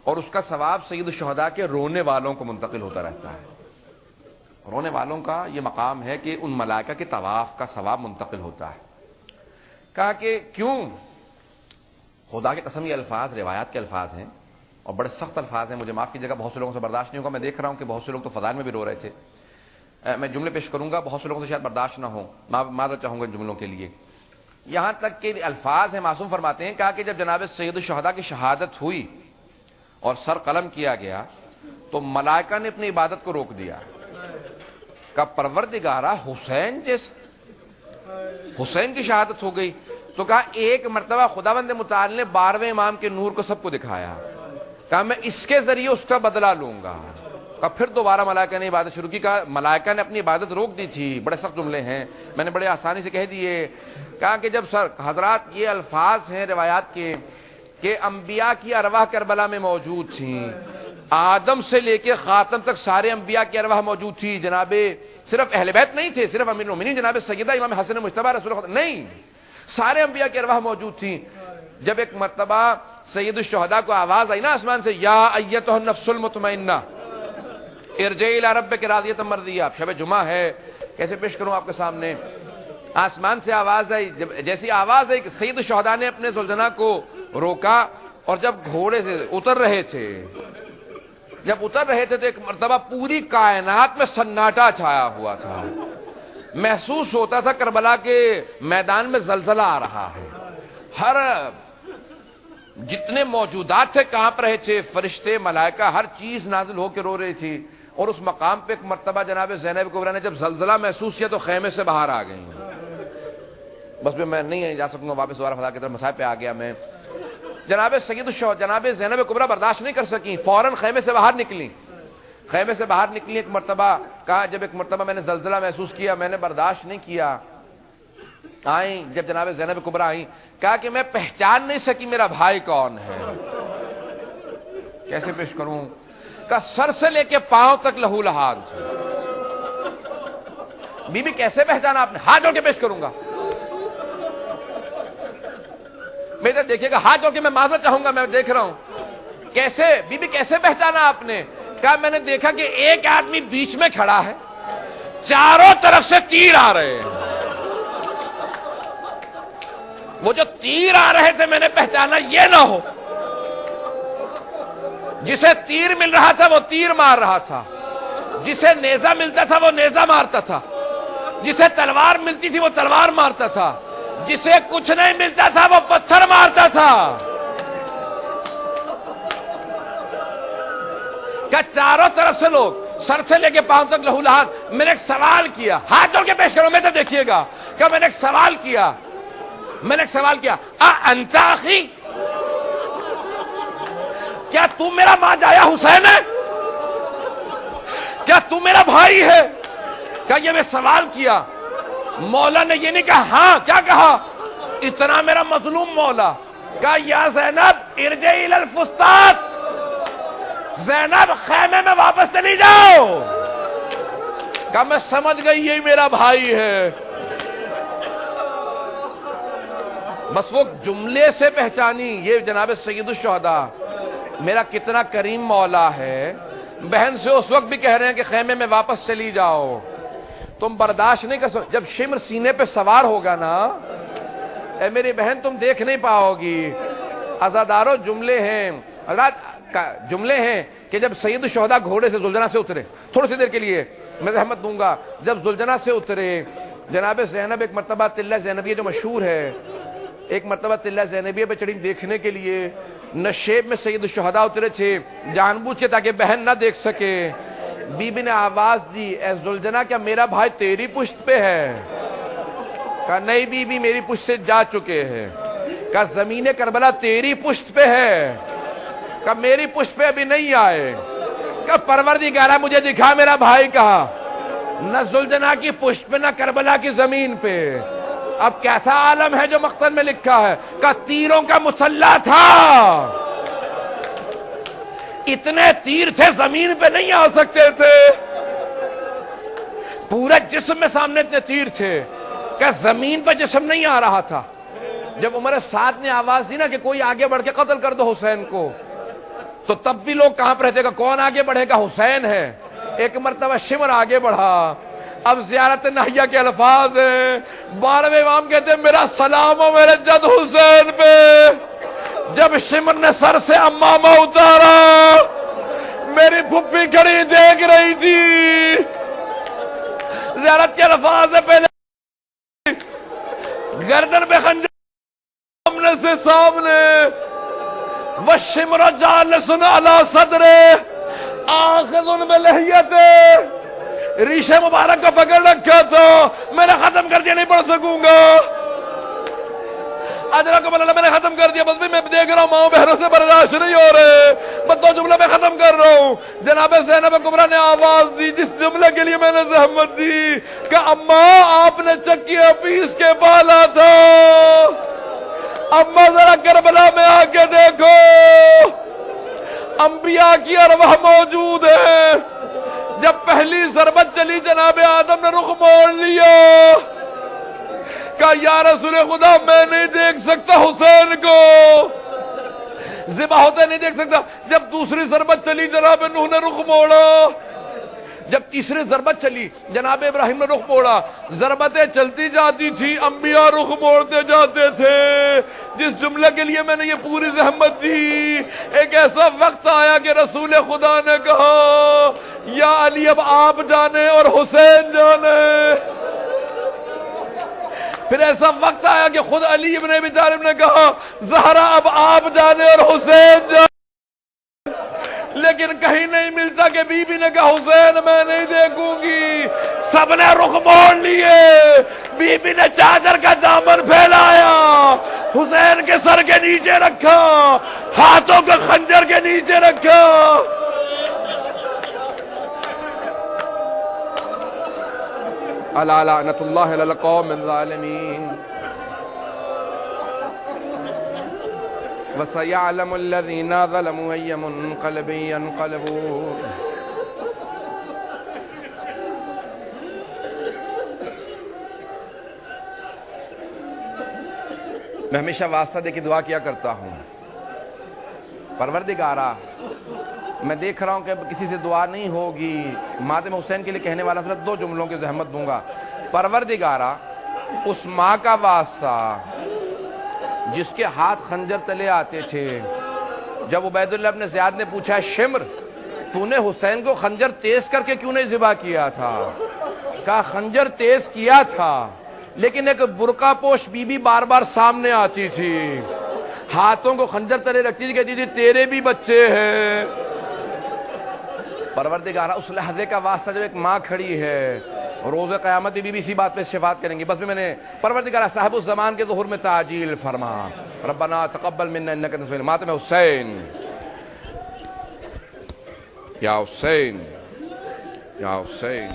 اور اس کا ثواب سید الشہداء کے رونے والوں کو منتقل ہوتا رہتا ہے. رونے والوں کا یہ مقام ہے کہ ان ملائکہ کے طواف کا ثواب منتقل ہوتا ہے. کہا کہ کیوں؟ خدا کی قسم یہ الفاظ روایات کے الفاظ ہیں اور بڑے سخت الفاظ ہیں, مجھے معاف کیجیے گا, بہت سے لوگوں سے برداشت نہیں ہوگا. میں دیکھ رہا ہوں کہ بہت سے لوگ تو فضائل میں بھی رو رہے تھے. میں جملے پیش کروں گا, بہت سے لوگوں سے شاید برداشت نہ ہو, معذرت چاہوں گا جملوں کے لیے. یہاں تک کہ الفاظ ہیں، معصوم فرماتے ہیں، کہا کہ جب جناب سید الشہداء کی شہادت ہوئی اور سر قلم کیا گیا تو ملائکہ نے اپنی عبادت کو روک دیا. کہا پروردگارا حسین کی شہادت ہو گئی. تو کہا ایک مرتبہ خداوند متعال نے 12ویں امام کے نور کو سب کو دکھایا. کہا میں اس کے ذریعے اس کا بدلہ لوں گا. کہا پھر دوبارہ ملائکہ نے عبادت شروع کی. کہا ملائکہ نے اپنی عبادت روک دی تھی. بڑے سخت جملے ہیں، میں نے بڑے آسانی سے کہہ دیے. کہا کہ جب حضرات یہ الفاظ ہیں روایات کے کہ انبیاء کی ارواح کربلا میں موجود تھیں، آدم سے لے کے خاتم تک سارے انبیاء کی ارواح موجود تھی. جناب صرف اہل بیت نہیں تھے، صرف امیر المومنین جناب سیدہ امام حسن مجتبی رسول اللہ نہیں، سارے انبیاء کی ارواح موجود تھیں. جب ایک مرتبہ سید الشہداء کو آواز آئی نا آسمان سے، یا ایتھا النفس المطمئنہ ارجعی الی ربک راضیۃ مرضیہ. اب شب جمعہ ہے، کیسے پیش کروں آپ کے سامنے. آسمان سے آواز آئی، جیسی آواز آئی کہ سید الشہداء نے اپنے زلجنا کو روکا، اور جب گھوڑے سے اتر رہے تھے تو ایک مرتبہ پوری کائنات میں سناٹا چھایا ہوا تھا. محسوس ہوتا تھا کربلا کے میدان میں زلزلہ آ رہا ہے. ہر جتنے موجودات تھے کانپ رہے تھے، فرشتے، ملائکہ، ہر چیز نازل ہو کے رو رہی تھی. اور اس مقام پہ ایک مرتبہ جناب زینب کبریٰ نے جب زلزلہ محسوس کیا تو خیمے سے باہر آ گئی. بس میں نہیں جا سکوں گا واپس، دوبارہ خدا کی طرف مسائل پہ آ گیا میں. جناب سید الشہداء جناب زینب کبریٰ برداشت نہیں کر سکیں، فوراً خیمے سے باہر نکلی. ایک مرتبہ کہا جب ایک مرتبہ میں نے زلزلہ محسوس کیا، میں نے برداشت نہیں کیا. آئیں جب جناب زینب کبریٰ آئیں، کہا کہ میں پہچان نہیں سکی میرا بھائی کون ہے. کیسے پیش کروں؟ کہا سر سے لے کے پاؤں تک لہو لہان تھے. بی بی کیسے پہچانا آپ نے؟ ہاتھ جوڑ کے پیش کروں گا. میرے دیکھیے گا، ہاتھ جوڑ کے میں معذرت چاہوں گا، میں دیکھ رہا ہوں. کیسے بی بی کیسے پہچانا آپ نے؟ کہا میں نے دیکھا کہ ایک آدمی بیچ میں کھڑا ہے، چاروں طرف سے تیر آ رہے ہیں. وہ جو تیر آ رہے تھے میں نے پہچانا یہ نہ ہو جسے تیر مل رہا تھا وہ تیر مار رہا تھا، جسے نیزہ ملتا تھا وہ نیزہ مارتا تھا، جسے تلوار ملتی تھی وہ تلوار مارتا تھا، جسے کچھ نہیں ملتا تھا وہ پتھر مارتا تھا. کیا چاروں طرف سے لوگ، سر سے لے کے پاؤں تک لہو لہان. میں نے ایک سوال کیا، ہاتھ جوڑ کے پیش کرو، میں تو دیکھیے گا. کہ میں نے ایک سوال کیا انت اخی، کیا تو میرا ماں جایا حسین ہے؟ کیا تو میرا بھائی ہے؟ کیا یہ میں سوال کیا. مولا نے یہ نہیں کہا ہاں، کیا کہا؟ اتنا میرا مظلوم مولا. کہا یا زینب ارجعی الی الفسطاط، زینب خیمے میں واپس چلی جاؤ. کہا میں سمجھ گئی یہ میرا بھائی ہے. بس وہ جملے سے پہچانی یہ جناب سید الشہداء میرا کتنا کریم مولا ہے. بہن سے اس وقت بھی کہہ رہے ہیں کہ خیمے میں واپس چلی جاؤ، تم برداشت نہیں کر سکتے. جب شمر سینے پہ سوار ہوگا نا، اے میری بہن تم دیکھ نہیں پاؤ گی. عزادارو جملے ہیں حضرات، جملے ہیں کہ جب سید الشہداء گھوڑے سے زلجنا سے اترے، تھوڑی سی دیر کے لیے میں زحمت دوں گا، جب زلجنا سے اترے جناب زینب ایک مرتبہ تلہ زینبیہ جو مشہور ہے، ایک مرتبہ تلہ زینبیہ پہ چڑھی دیکھنے کے لیے. نشیب میں سید الشہداء اترے تھے جان بوجھ کے تاکہ بہن نہ دیکھ سکے. بی بی نے آواز دی، اے زلجنا کیا میرا بھائی تیری پشت پہ ہے؟ کہا نہیں بی بی میری پشت سے جا چکے ہیں. کہا زمین کربلا تیری پشت پہ ہے؟ کہا میری پشت پہ ابھی نہیں آئے. کہا پروردگارا مجھے دکھا میرا بھائی کہاں؟ نہ زلجنا کی پشت پہ نہ کربلا کی زمین پہ. اب کیسا عالم ہے جو مقتل میں لکھا ہے؟ کہ تیروں کا مسلح تھا، اتنے تیر تھے زمین پہ نہیں آ سکتے تھے. پورے جسم میں سامنے اتنے تیر تھے کہ زمین پہ جسم نہیں آ رہا تھا. جب عمر سعد نے آواز دی نا کہ کوئی آگے بڑھ کے قتل کر دو حسین کو، تو تب بھی لوگ کہاں پر رہتے کہ کون آگے بڑھے گا؟ حسین ہے. ایک مرتبہ شمر آگے بڑھا. اب زیارت ناہیہ کے الفاظ ہیں، 12ویں امام کہتے ہیں میرا سلام ہو میرے جد حسین پہ. جب شمر نے سر سے امامہ اتارا، میری پھپھی کھڑی دیکھ رہی تھی. زیارت کے الفاظ ہے پہلے گردن پہ خنجر سامنے سے سامنے، وَالشِّمْرَ جَالِسٌ عَلَى صَدْرِهِ آخذ بِلِحْيَتِهِ، ریشِ مبارک کا پکڑ رکھا تھا، میں نے ختم کر دیا، نہیں پڑھ سکوں گا، اجرکم اللہ، میں نے ختم کر دیا، بس بھی میں دیکھ رہا ہوں ماؤں بہنوں سے برداشت نہیں ہو رہے، میں دو جملے میں ختم کر رہا ہوں۔ جناب زینب کبریٰ نے آواز دی، جس جملے کے لیے میں نے زحمت دی، کہ اماں آپ نے چکیاں پیس کے پالا تھا، اماں ذرا کربلا میں آ کے دیکھو، انبیاء کی ارواح موجود ہے۔ جب پہلی ضربت چلی جناب آدم نے رخ موڑ لیا، کہا یا رسول خدا میں نہیں دیکھ سکتا حسین کو، ذبح ہوتے نہیں دیکھ سکتا۔ جب دوسری ضربت چلی جناب نوح نے رخ موڑا، جب تیسری ضربت چلی جناب ابراہیم نے رخ موڑا، ضربتیں چلتی جاتی تھی، انبیاء رخ موڑتے جاتے تھے۔ جس جملے کے لیے میں نے یہ پوری زحمت دی، ایک ایسا وقت آیا کہ رسول خدا نے کہا یا علی اب آپ جانے اور حسین جانے۔ پھر ایسا وقت آیا کہ خود علی ابن ابی طالب نے کہا زہرا اب آپ جانے اور حسین جانے، لیکن کہیں نہیں ملتا کہ بی بی نے کہا حسین میں نہیں دیکھوں گی۔ سب نے رخ موڑ لیے، بی بی نے چادر کا دامن پھیلایا، حسین کے سر کے نیچے رکھا، ہاتھوں کو خنجر کے نیچے رکھا۔ الا لعنت اللہ علی القوم الظالمین وَسَيَعْلَمُ الَّذِينَ ظَلَمُوا أَيَّ مُنقَلِبٍ يَنقَلِبُونَ۔ میں ہمیشہ واسطہ دے کے دعا کیا کرتا ہوں، پروردگارا میں دیکھ رہا ہوں کہ اب کسی سے دعا نہیں ہوگی، ماتم حسین کے لیے کہنے والا صرف دو جملوں کی زحمت دوں گا۔ پروردگارا اس ماں کا واسطہ جس کے ہاتھ خنجر تلے آتے تھے، جب عبید اللہ ابن زیاد نے پوچھا شمر تو نے حسین کو خنجر تیز کر کے کیوں نہیں ذبح کیا تھا، کہا خنجر تیز کیا تھا لیکن ایک برقع پوش بی بی بار بار سامنے آتی تھی، ہاتھوں کو خنجر تلے رکھتی تھی، کہتی تھی تیرے بھی بچے ہیں۔ پروردگارہ اس لحظے کا واسطہ جب ایک ماں کھڑی ہے، روز قیامت بھی اسی بات پہ شفاعت کریں گی، بس بھی میں نے پروردگارہ صاحب الزمان کے ظہور میں تعجیل فرما، ربنا تقبل منا انک انت السمیع۔ ماتم حسین، یا حسین، یا حسین۔